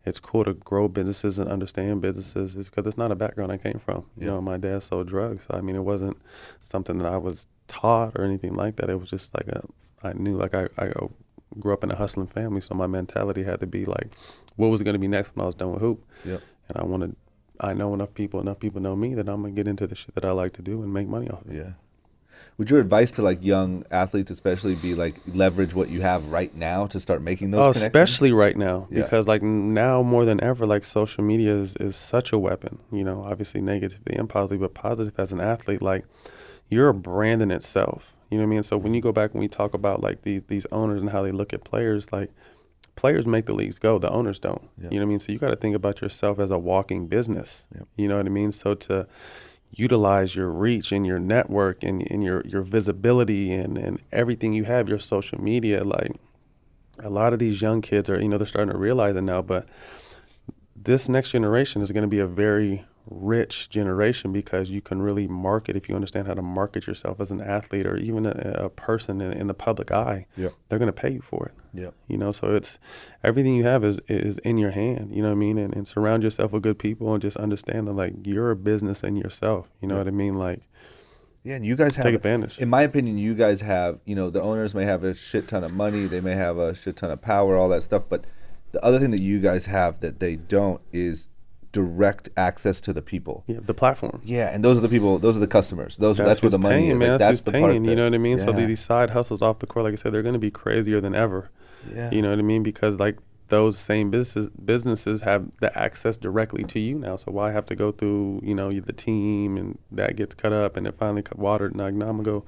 it's cool to grow businesses and understand businesses, is because it's not a background I came from. My dad sold drugs. So, I mean, it wasn't something that I was taught or anything like that. It was just like I knew, like I grew up in a hustling family, so my mentality had to be like, what was going to be next when I was done with hoop? And I know enough people know me that I'm going to get into the shit that I like to do and make money off of it. Would your advice to like young athletes especially be like leverage what you have right now to start making those connections? Especially right now, because like now more than ever, like social media is such a weapon, obviously negatively and positively, but positive as an athlete, like you're a brand in itself, you know what I mean? So when you go back and we talk about like these owners and how they look at players, like players make the leagues go, the owners don't. You know what I mean? So you got to think about yourself as a walking business. You know what I mean? So to utilize your reach and your network and your visibility and everything you have, your social media, like a lot of these young kids are, they're starting to realize it now, but this next generation is going to be a very rich generation because you can really market if you understand how to market yourself as an athlete or even a person in the public eye. Yep. They're going to pay you for it. Yep. You know, so it's everything you have is in your hand. You know what I mean? And surround yourself with good people and just understand that like you're a business in yourself. You know what I mean? Like, Yeah, and you guys have, take advantage. in my opinion, you guys have, you know, the owners may have a shit ton of money, they may have a shit ton of power, all that stuff, but the other thing that you guys have that they don't is direct access to the people. Yeah, the platform. Yeah, and those are the people, those are the customers. That's where the money paying, is. Man, Like, that's that's who's the paying, part that, you know what I mean? Yeah. So these side hustles off the court, like I said, they're going to be crazier than ever. Yeah. You know what I mean? Because like those same businesses have the access directly to you now. So why have to go through, you know, the team and that gets cut up and it finally cut watered. Now I'm going to go,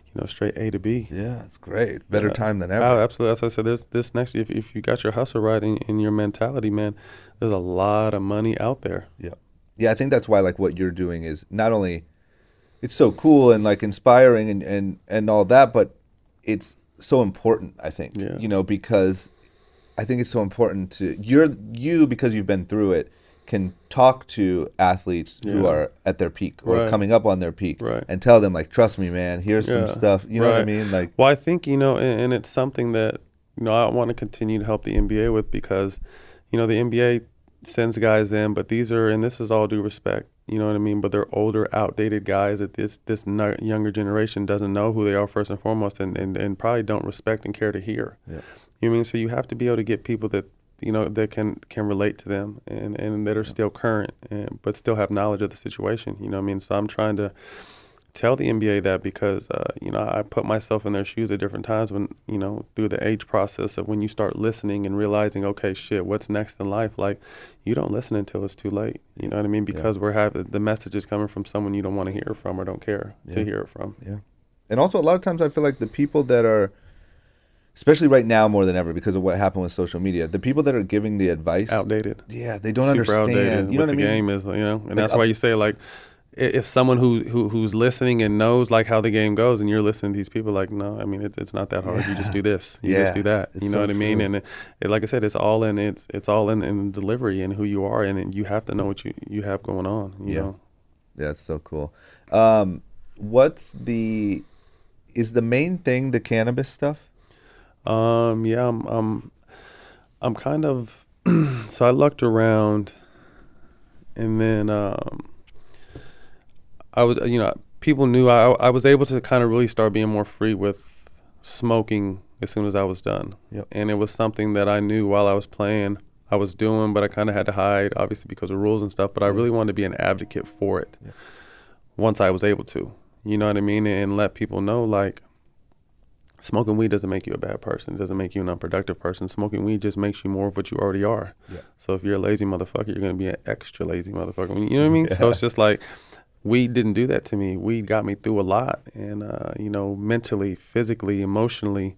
you know, straight A to B. Yeah, it's great. Better time than ever. Oh, absolutely. That's what I said. This next, if you got your hustle right in your mentality, man, there's a lot of money out there. Yeah. Yeah, I think that's why like what you're doing is not only it's so cool and like inspiring and all that, but it's so important, I think. Yeah. You know, because I think it's so important to you because you've been through it can talk to athletes who are at their peak or coming up on their peak and tell them like, trust me, man, here's some stuff. You know what I mean? Like, well, I think, you know, and it's something that, you know, I want to continue to help the NBA with because, you know, the NBA sends guys in, but these are, and this is all due respect, you know what I mean? But they're older, outdated guys that this younger generation doesn't know who they are first and foremost and probably don't respect and care to hear. Yeah. You know what I mean? So you have to be able to get people that, you know, that can relate to them and that are still current but still have knowledge of the situation. You know what I mean? So I'm trying to tell the NBA that because, you know, I put myself in their shoes at different times when, you know, through the age process of when you start listening and realizing, okay, shit, what's next in life? Like, you don't listen until it's too late. You know what I mean? Because we're having the message is coming from someone you don't want to hear from or don't care to hear it from. Yeah. And also a lot of times I feel like the people that are, especially right now more than ever because of what happened with social media, the people that are giving the advice, outdated. Yeah, they don't Super understand. Outdated You know what I the mean? game is, you know, and Like, that's why you say like, if someone who's listening and knows like how the game goes, and you're listening to these people, like, no, I mean it's not that hard. You just do this, you just do that. You know what I mean? And like I said, it's all in in delivery and who you are, and you have to know what you have going on. You know? Yeah, it's so cool. Is the main thing the cannabis stuff? Yeah, I'm kind of so I looked around, and then I was, you know, people knew I was able to kind of really start being more free with smoking as soon as I was done. Yep. And it was something that I knew while I was playing I was doing, but I kind of had to hide, obviously because of rules and stuff, but I really wanted to be an advocate for it once I was able to, you know what I mean? And let people know, like, smoking weed doesn't make you a bad person. It doesn't make you an unproductive person. Smoking weed just makes you more of what you already are. Yeah. So if you're a lazy motherfucker, you're going to be an extra lazy motherfucker. You know what I mean? So it's just like, weed didn't do that to me. Weed got me through a lot. And, you know, mentally, physically, emotionally,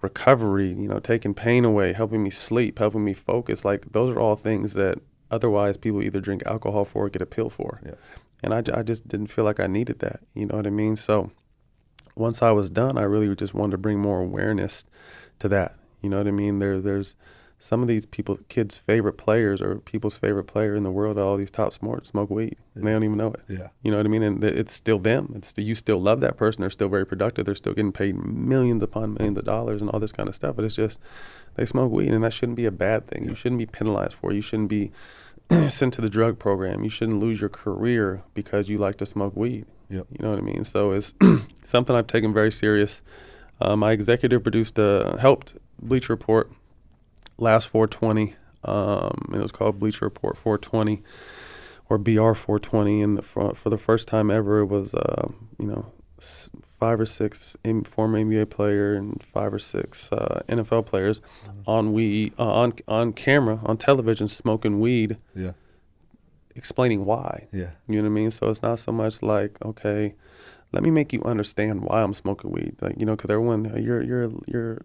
recovery, you know, taking pain away, helping me sleep, helping me focus. Like, those are all things that otherwise people either drink alcohol for or get a pill for. Yeah. And I just didn't feel like I needed that. You know what I mean? So once I was done, I really just wanted to bring more awareness to that. You know what I mean? There's some of these kids' favorite players or people's favorite player in the world, all these top smoke weed. And they don't even know it. Yeah. You know what I mean? And it's still them. You still love that person. They're still very productive. They're still getting paid millions upon millions of dollars and all this kind of stuff. But it's just, they smoke weed, and that shouldn't be a bad thing. You shouldn't be penalized for it. You shouldn't be sent to the drug program. You shouldn't lose your career because you like to smoke weed. Yep. You know what I mean? So it's something I've taken very serious. My executive helped Bleacher Report last 420. It was called Bleacher Report 420 or BR 420. And for the first time ever, it was, you know, 5 or 6 former NBA player and 5 or 6 NFL players on camera, on television, smoking weed. Yeah. Explaining why. Yeah. You know what I mean? So it's not so much like, okay, let me make you understand why I'm smoking weed. Like, you know, because everyone, you're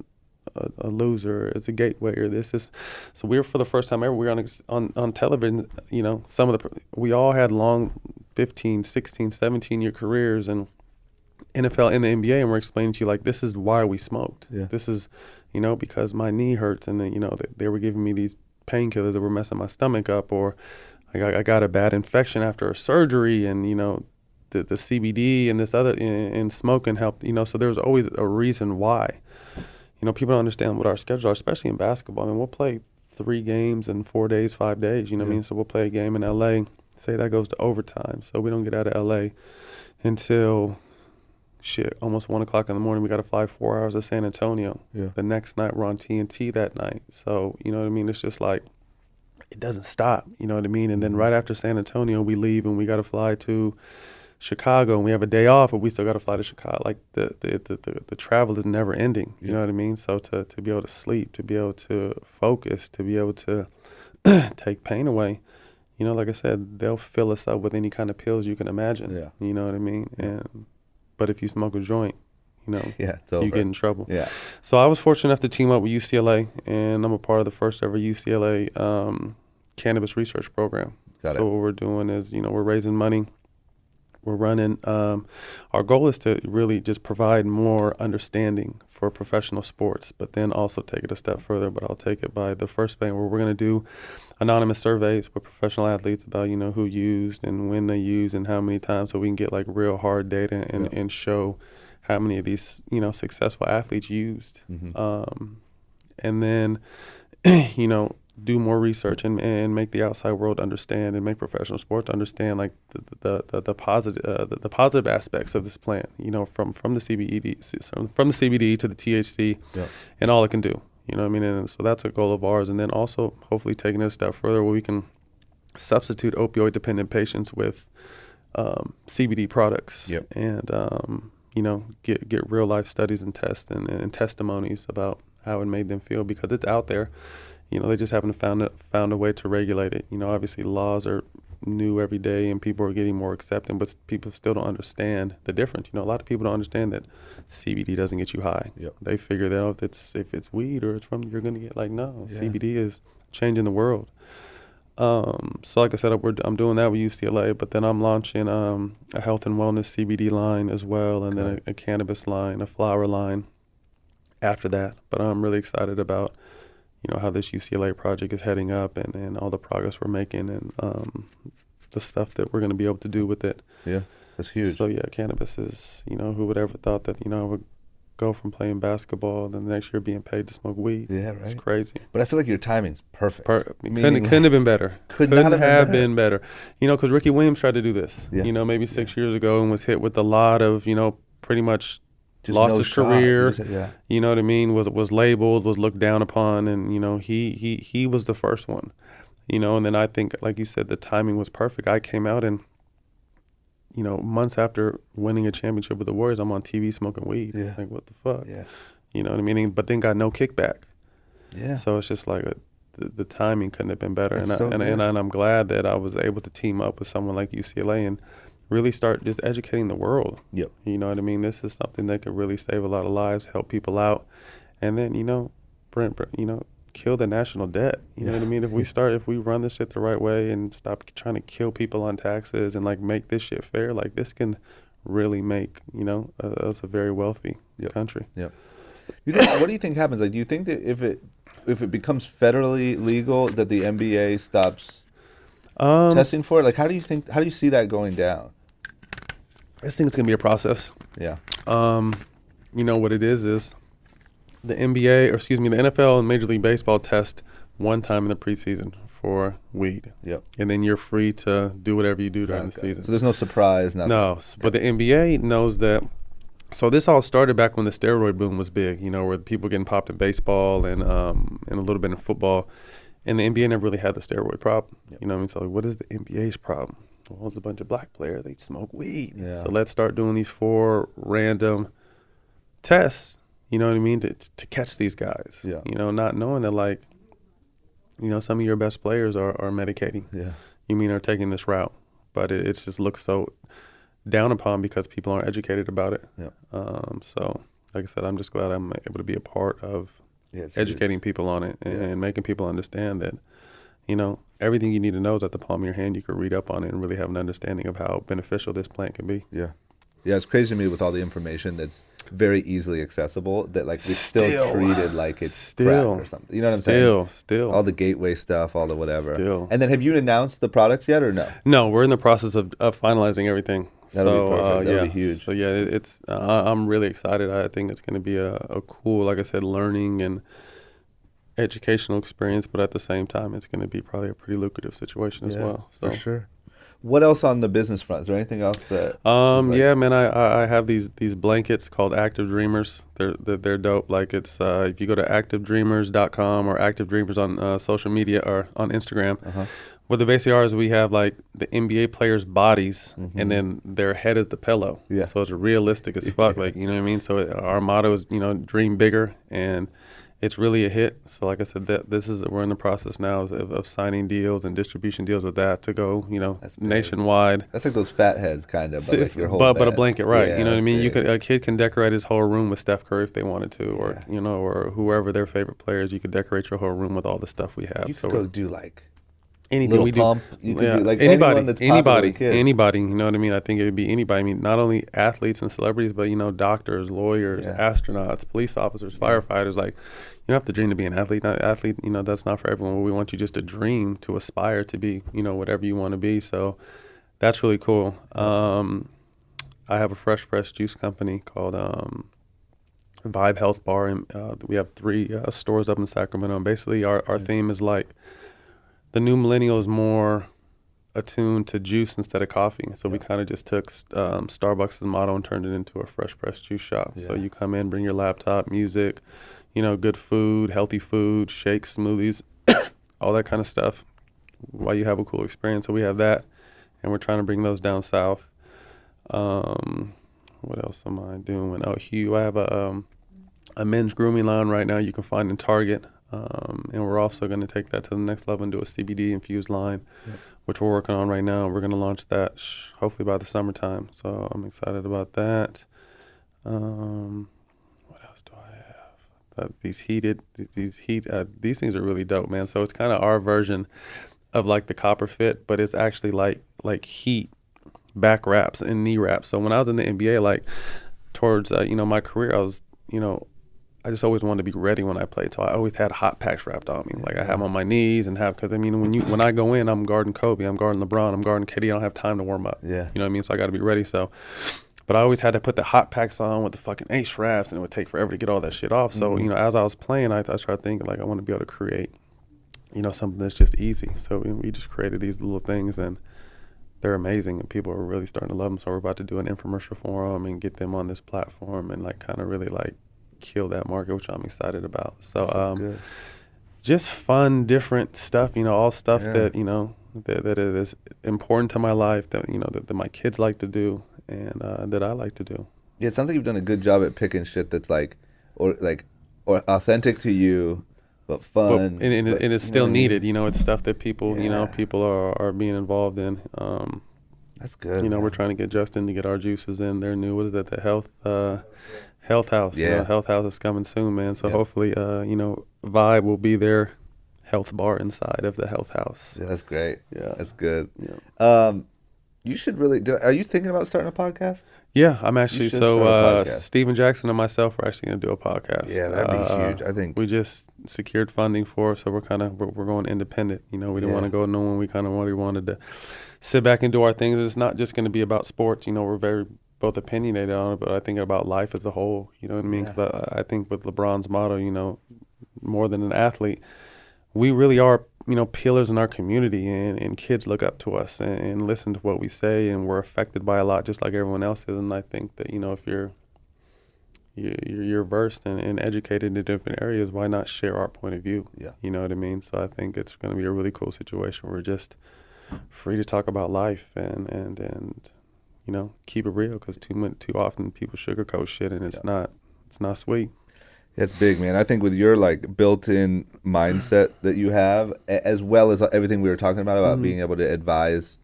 a loser, it's a gateway or this is. So we were, for the first time ever, we were on television, you know, we all had long 15, 16, 17-year careers and NFL and the NBA, and we're explaining to you, like, this is why we smoked. Yeah. This is, you know, because my knee hurts, and then, you know, they were giving me these painkillers that were messing my stomach up, or Like I got a bad infection after a surgery, and the CBD and this other and smoking helped. So there's always a reason why. People don't understand what our schedules are, especially in basketball. I mean, we'll play 3 games in 4 days, 5 days. You know what I mean? So we'll play a game in LA. Say that goes to overtime, so we don't get out of LA until almost 1 o'clock in the morning. We got to fly 4 hours to San Antonio. Yeah. The next night we're on TNT that night. So you know what I mean? It's just like it doesn't stop. You know what I mean? And then right after San Antonio, we leave and we got to fly to Chicago, and we have a day off, but we still got to fly to Chicago. Like the travel is never ending. You know what I mean? So to be able to sleep, to be able to focus, to be able to take pain away. Like I said, they'll fill us up with any kind of pills you can imagine. Yeah. You know what I mean? But if you smoke a joint, it's over. you get in trouble. Yeah. So I was fortunate enough to team up with UCLA, and I'm a part of the first ever UCLA cannabis research program. Got it. So what we're doing is, we're raising money. We're running. Our goal is to really just provide more understanding for professional sports, but then also take it a step further. But I'll take it by the first thing where we're going to do anonymous surveys with professional athletes about, who used and when they used and how many times, so we can get like real hard data and show how many of these, successful athletes used. And then, do more research and make the outside world understand, and make professional sports understand like the positive aspects of this plant. From the CBD to the THC, and all it can do. You know what I mean? And so that's a goal of ours. And then also hopefully taking it a step further where we can substitute opioid dependent patients with CBD products. And get real life studies and tests and testimonies about how it made them feel, because it's out there. They just haven't found a way to regulate it. Obviously laws are new every day and people are getting more accepting, but people still don't understand the difference. A lot of people don't understand that CBD doesn't get you high. They figure that if it's weed or it's you're going to get CBD is changing the world. So like I said, I'm doing that with UCLA, but then I'm launching a health and wellness CBD line as well, and then a cannabis line, a flower line after that. But I'm really excited about how this UCLA project is heading up and all the progress we're making and the stuff that we're going to be able to do with it. Yeah, that's huge. So cannabis is, who would ever thought that, I would go from playing basketball then the next year being paid to smoke weed. Yeah, right. It's crazy. But I feel like your timing's perfect. Couldn't have been better. Couldn't have been better. Because Ricky Williams tried to do this, maybe 6 years ago, and was hit with a lot of, pretty much just lost his career. You know what I mean? Was labeled, was looked down upon, and he was the first one. And then I think, like you said, the timing was perfect. I came out and months after winning a championship with the Warriors, I'm on TV smoking weed. Yeah. Like, what the fuck? Yeah. You know what I mean? But then got no kickback. Yeah. So it's just like the timing couldn't have been better. It's and I'm glad that I was able to team up with someone like UCLA and really start just educating the world. Yep. You know what I mean? This is something that could really save a lot of lives, help people out, and then kill the national debt. You know what I mean? If we run this shit the right way and stop trying to kill people on taxes and like make this shit fair, like this can really make us a very wealthy country. Yeah. What do you think happens? Like, do you think that if it becomes federally legal, that the NBA stops testing for it? Like, how do you see that going down? I just think it's gonna be a process. Yeah. What it is the NFL and Major League Baseball test one time in the preseason for weed. Yep. And then you're free to do whatever you do during the season. So there's no surprise, nothing. No, but the NBA knows that. So this all started back when the steroid boom was big, where people getting popped in baseball and a little bit in football. And the NBA never really had the steroid problem. Yep. You know what I mean? So like, what is the NBA's problem? Well, it's a bunch of black players. They smoke weed. Yeah. So let's start doing these 4 random tests, you know what I mean, to catch these guys. Yeah. Not knowing that, like, some of your best players are medicating. Yeah. Are taking this route. But it just looks so down upon because people aren't educated about it. Yeah. So, like I said, I'm just glad I'm able to be a part of educating people on it and making people understand that, everything you need to know is at the palm of your hand. You can read up on it and really have an understanding of how beneficial this plant can be. Yeah. Yeah, it's crazy to me with all the information that's very easily accessible that like it's still treated like it's crack or something. You know what I'm saying? Still. All the gateway stuff, all the whatever. Still. And then have you announced the products yet or no? No, we're in the process of finalizing everything. That'll be perfect. That'll yeah, be huge. So yeah, it's I'm really excited. I think it's going to be a cool, like I said, learning and educational experience, but at the same time, it's going to be probably a pretty lucrative situation as well. So. For sure. What else on the business front? Is there anything else that? Yeah, man, I have these blankets called Active Dreamers. They're dope. Like it's if you go to activedreamers.com or Active Dreamers on social media or on Instagram. What they basically are is we have like the NBA players' bodies, and then their head is the pillow. Yeah. So it's realistic as fuck. Like, you know what I mean? So our motto is, dream bigger, and it's really a hit. So like I said, we're in the process now of signing deals and distribution deals with that to go, nationwide. That's like those fat heads kind of, but like your whole but a bed. blanket, right? Yeah, You know what I mean? big. A kid can decorate his whole room with Steph Curry if they wanted to, or or whoever their favorite players. You could decorate your whole room with all the stuff we have. You could go do like anything Little we do. Pump. You could do like anyone that's popular with kids. Anybody. You know what I mean? I think it would be anybody. I mean, not only athletes and celebrities, but doctors, lawyers, astronauts, police officers, firefighters. Like, you don't have to dream to be an athlete. That's not for everyone. We want you just to dream, to aspire to be, whatever you want to be. So that's really cool. I have a fresh pressed juice company called Vibe Health Bar, and we have 3 stores up in Sacramento. And basically, our theme is like, the new millennial is more attuned to juice instead of coffee. So we kind of just took Starbucks' motto and turned it into a fresh pressed juice shop. Yeah. So you come in, bring your laptop, music, good food, healthy food, shakes, smoothies, all that kind of stuff while you have a cool experience. So we have that, and we're trying to bring those down south. What else am I doing? Oh, Hugh, I have a men's grooming line right now you can find in Target. And we're also going to take that to the next level and do a CBD infused line, which we're working on right now. We're going to launch that hopefully by the summertime. So I'm excited about that. What else do I have? These things are really dope, man. So it's kind of our version of like the copper fit, but it's actually like heat back wraps and knee wraps. So when I was in the NBA, like towards my career, I was I just always wanted to be ready when I played, so I always had hot packs wrapped on me. Like I have them on my knees and because when I go in, I'm guarding Kobe, I'm guarding LeBron, I'm guarding KD. I don't have time to warm up. Yeah, you know what I mean. So I got to be ready. So, but I always had to put the hot packs on with the fucking ace wraps, and it would take forever to get all that shit off. So as I was playing, I started thinking like I want to be able to create, something that's just easy. So we just created these little things, and they're amazing, and people are really starting to love them. So we're about to do an infomercial for them and get them on this platform and like kind of really like kill that market, which I'm excited about. So just fun, different stuff, all stuff that that is important to my life, that that my kids like to do, and that I like to do. Yeah, it sounds like you've done a good job at picking shit that's like or authentic to you, but fun, and it's still needed. It's stuff that people people are being involved in. That's good. We're trying to get Justin to get our juices in. They're new. What is that? The Health House. Yeah. Health House is coming soon, man. So hopefully, Vibe will be their health bar inside of the Health House. Yeah, that's great. Yeah. That's good. Yeah. You should really, are you thinking about starting a podcast? Yeah, I'm actually, so Steven Jackson and myself are actually going to do a podcast. Yeah, that'd be huge. I think we just secured funding for it, so we're going independent. We didn't want to go no one. We kind of really wanted to sit back and do our things. It's not just going to be about sports. We're very both opinionated on it, but I think about life as a whole. You know what I mean? 'Cause I think with LeBron's motto, more than an athlete, we really are, pillars in our community, and kids look up to us and listen to what we say, and we're affected by a lot just like everyone else is. And I think that, if you're versed and educated in different areas, why not share our point of view? Yeah. You know what I mean? So I think it's going to be a really cool situation. We're just free to talk about life and keep it real, because too often people sugarcoat shit, and it's not sweet. It's big, man. I think with your like built-in mindset that you have, as well as everything we were talking about being able to advise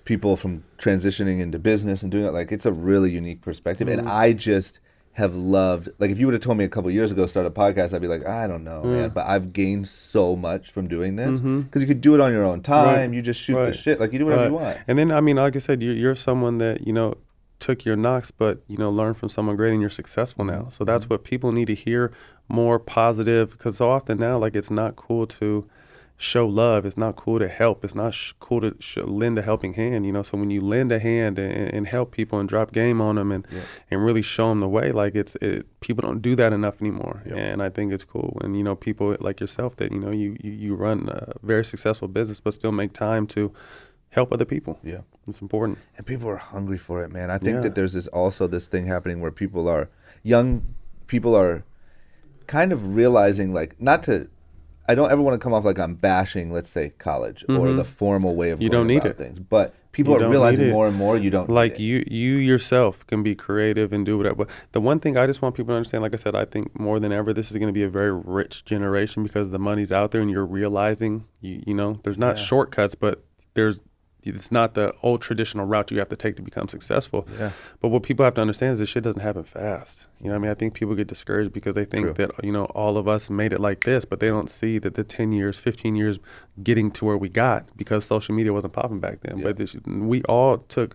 people from transitioning into business and doing it, like it's a really unique perspective. And I just have loved, like if you would have told me a couple of years ago start a podcast, I'd be like, I don't know, man. But I've gained so much from doing this, because you could do it on your own time. You just shoot the shit, like you do whatever you want. And then, like I said, you're someone that, took your knocks, but learn from someone great and you're successful now. So that's what people need to hear, more positive, because so often now, like, it's not cool to show love. It's not cool to help. It's not cool to lend a helping hand, So when you lend a hand and help people and drop game on them and really show them the way, like people don't do that enough anymore. And I think it's cool. And, people like yourself that, you run a very successful business, but still make time to help other people. Yeah. It's important. And people are hungry for it, man. I think that there's this thing happening where young people are kind of realizing, like, I don't ever want to come off like I'm bashing, let's say, college or the formal way of going about things. But people are realizing more and more you don't like need it. you yourself can be creative and do whatever. But the one thing I just want people to understand, like I said, I think more than ever this is going to be a very rich generation because the money's out there and you're realizing there's not shortcuts, but it's not the old traditional route you have to take to become successful. Yeah. But what people have to understand is this shit doesn't happen fast. I think people get discouraged because they think that, all of us made it like this, but they don't see that the 10 years, 15 years getting to where we got because social media wasn't popping back then. Yeah. But we all took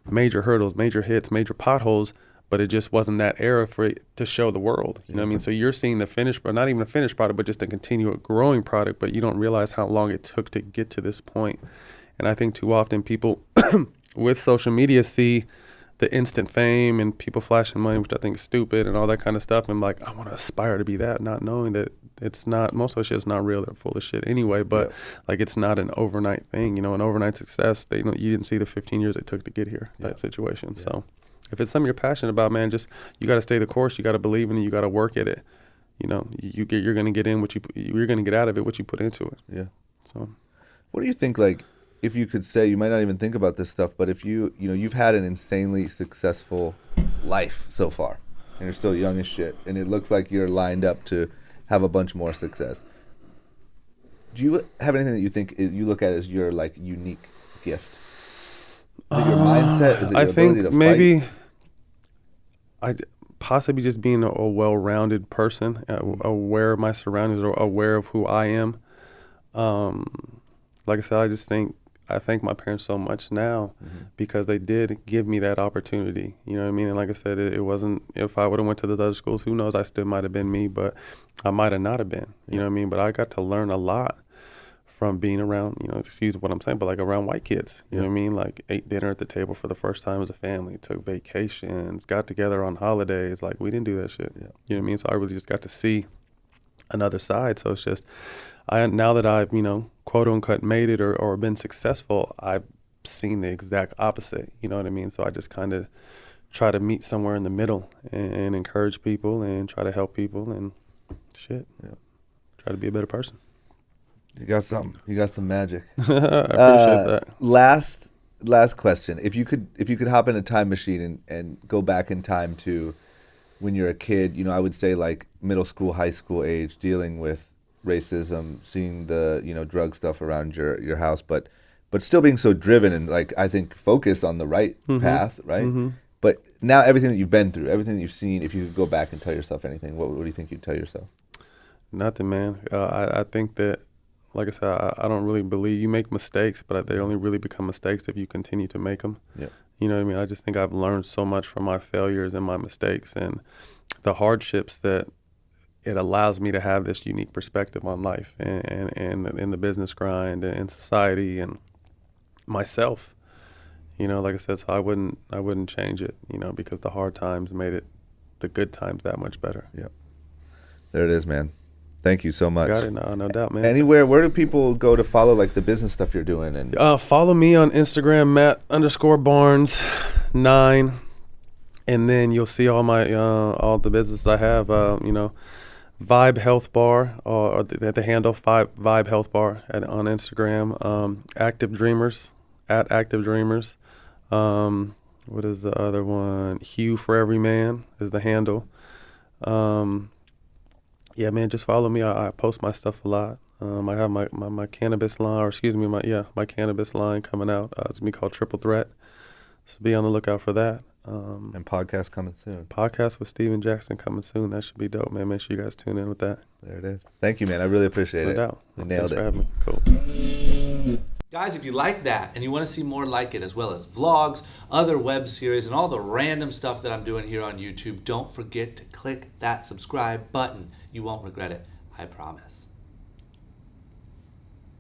major hurdles, major hits, major potholes, but it just wasn't that era for it to show the world. You know what I mean? So you're seeing the finished, but not even a finished product, but just a continual growing product, but you don't realize how long it took to get to this point. And I think too often people with social media see the instant fame and people flashing money, which I think is stupid and all that kind of stuff. And like, I want to aspire to be that, not knowing that it's not, most of the shit's not real. They're full of shit anyway, but like, it's not an overnight thing, an overnight success. You didn't see the 15 years it took to get here type situation. Yeah. So if it's something you're passionate about, man, you got to stay the course. You got to believe in it. You got to work at it. You're going to get in you're going to get out of it, what you put into it. Yeah. So what do you think, like, if you could say, you might not even think about this stuff, but if you've had an insanely successful life so far, and you're still young as shit, and it looks like you're lined up to have a bunch more success. Do you have anything that you think you look at as your, like, unique gift? Is it your mindset? Is it your ability to maybe fight? Possibly just being a well-rounded person, aware of my surroundings, or aware of who I am. Like I said, I thank my parents so much now because they did give me that opportunity. You know what I mean? And like I said, it wasn't, if I would have went to the other schools, who knows, I still might have been me, but I might have not have been. You know what I mean? But I got to learn a lot from being around, excuse what I'm saying, but like around white kids. You know what I mean? Like, ate dinner at the table for the first time as a family, took vacations, got together on holidays. Like, we didn't do that shit. Yeah. You know what I mean? So I really just got to see another side. So it's just, now that I've, quote unquote made it or been successful, I've seen the exact opposite. You know what I mean? So I just kind of try to meet somewhere in the middle and encourage people and try to help people and shit. Yeah. Try to be a better person. You got something. You got some magic. I appreciate that. Last question. If you could hop in a time machine and go back in time to when you're a kid, I would say like middle school, high school age, dealing with racism, seeing the drug stuff around your house, but still being so driven and, like, I think focused on the right path, right? But now everything that you've been through, everything that you've seen, if you could go back and tell yourself anything, what do you think you'd tell yourself? Nothing, man. I think that, like I said, I don't really believe you make mistakes, but they only really become mistakes if you continue to make them. Yeah. You know what I mean? I just think I've learned so much from my failures and my mistakes and the hardships that it allows me to have this unique perspective on life and in the business grind and in society and myself. Like I said, so I wouldn't change it, because the hard times made the good times that much better. Yep. There it is, man. Thank you so much. Got it. No doubt, man. Where do people go to follow, like, the business stuff you're doing? And follow me on Instagram, Matt_Barnes9, and then you'll see all my all the business I have. Vibe Health Bar, or the handle Vibe Health Bar on Instagram. Active Dreamers at Active Dreamers. What is the other one? Hue for Every Man is the handle. Yeah, man, just follow me. I post my stuff a lot. I have my cannabis line, or excuse me, my cannabis line coming out. It's gonna be called Triple Threat. So be on the lookout for that. And podcast coming soon. Podcast with Steven Jackson coming soon. That should be dope, man. Make sure you guys tune in with that. There it is. Thank you, man. I really appreciate it. No doubt. We nailed it. Thanks for having me. Cool. Guys, if you like that and you want to see more like it, as well as vlogs, other web series, and all the random stuff that I'm doing here on YouTube, don't forget to click that subscribe button. You won't regret it, I promise.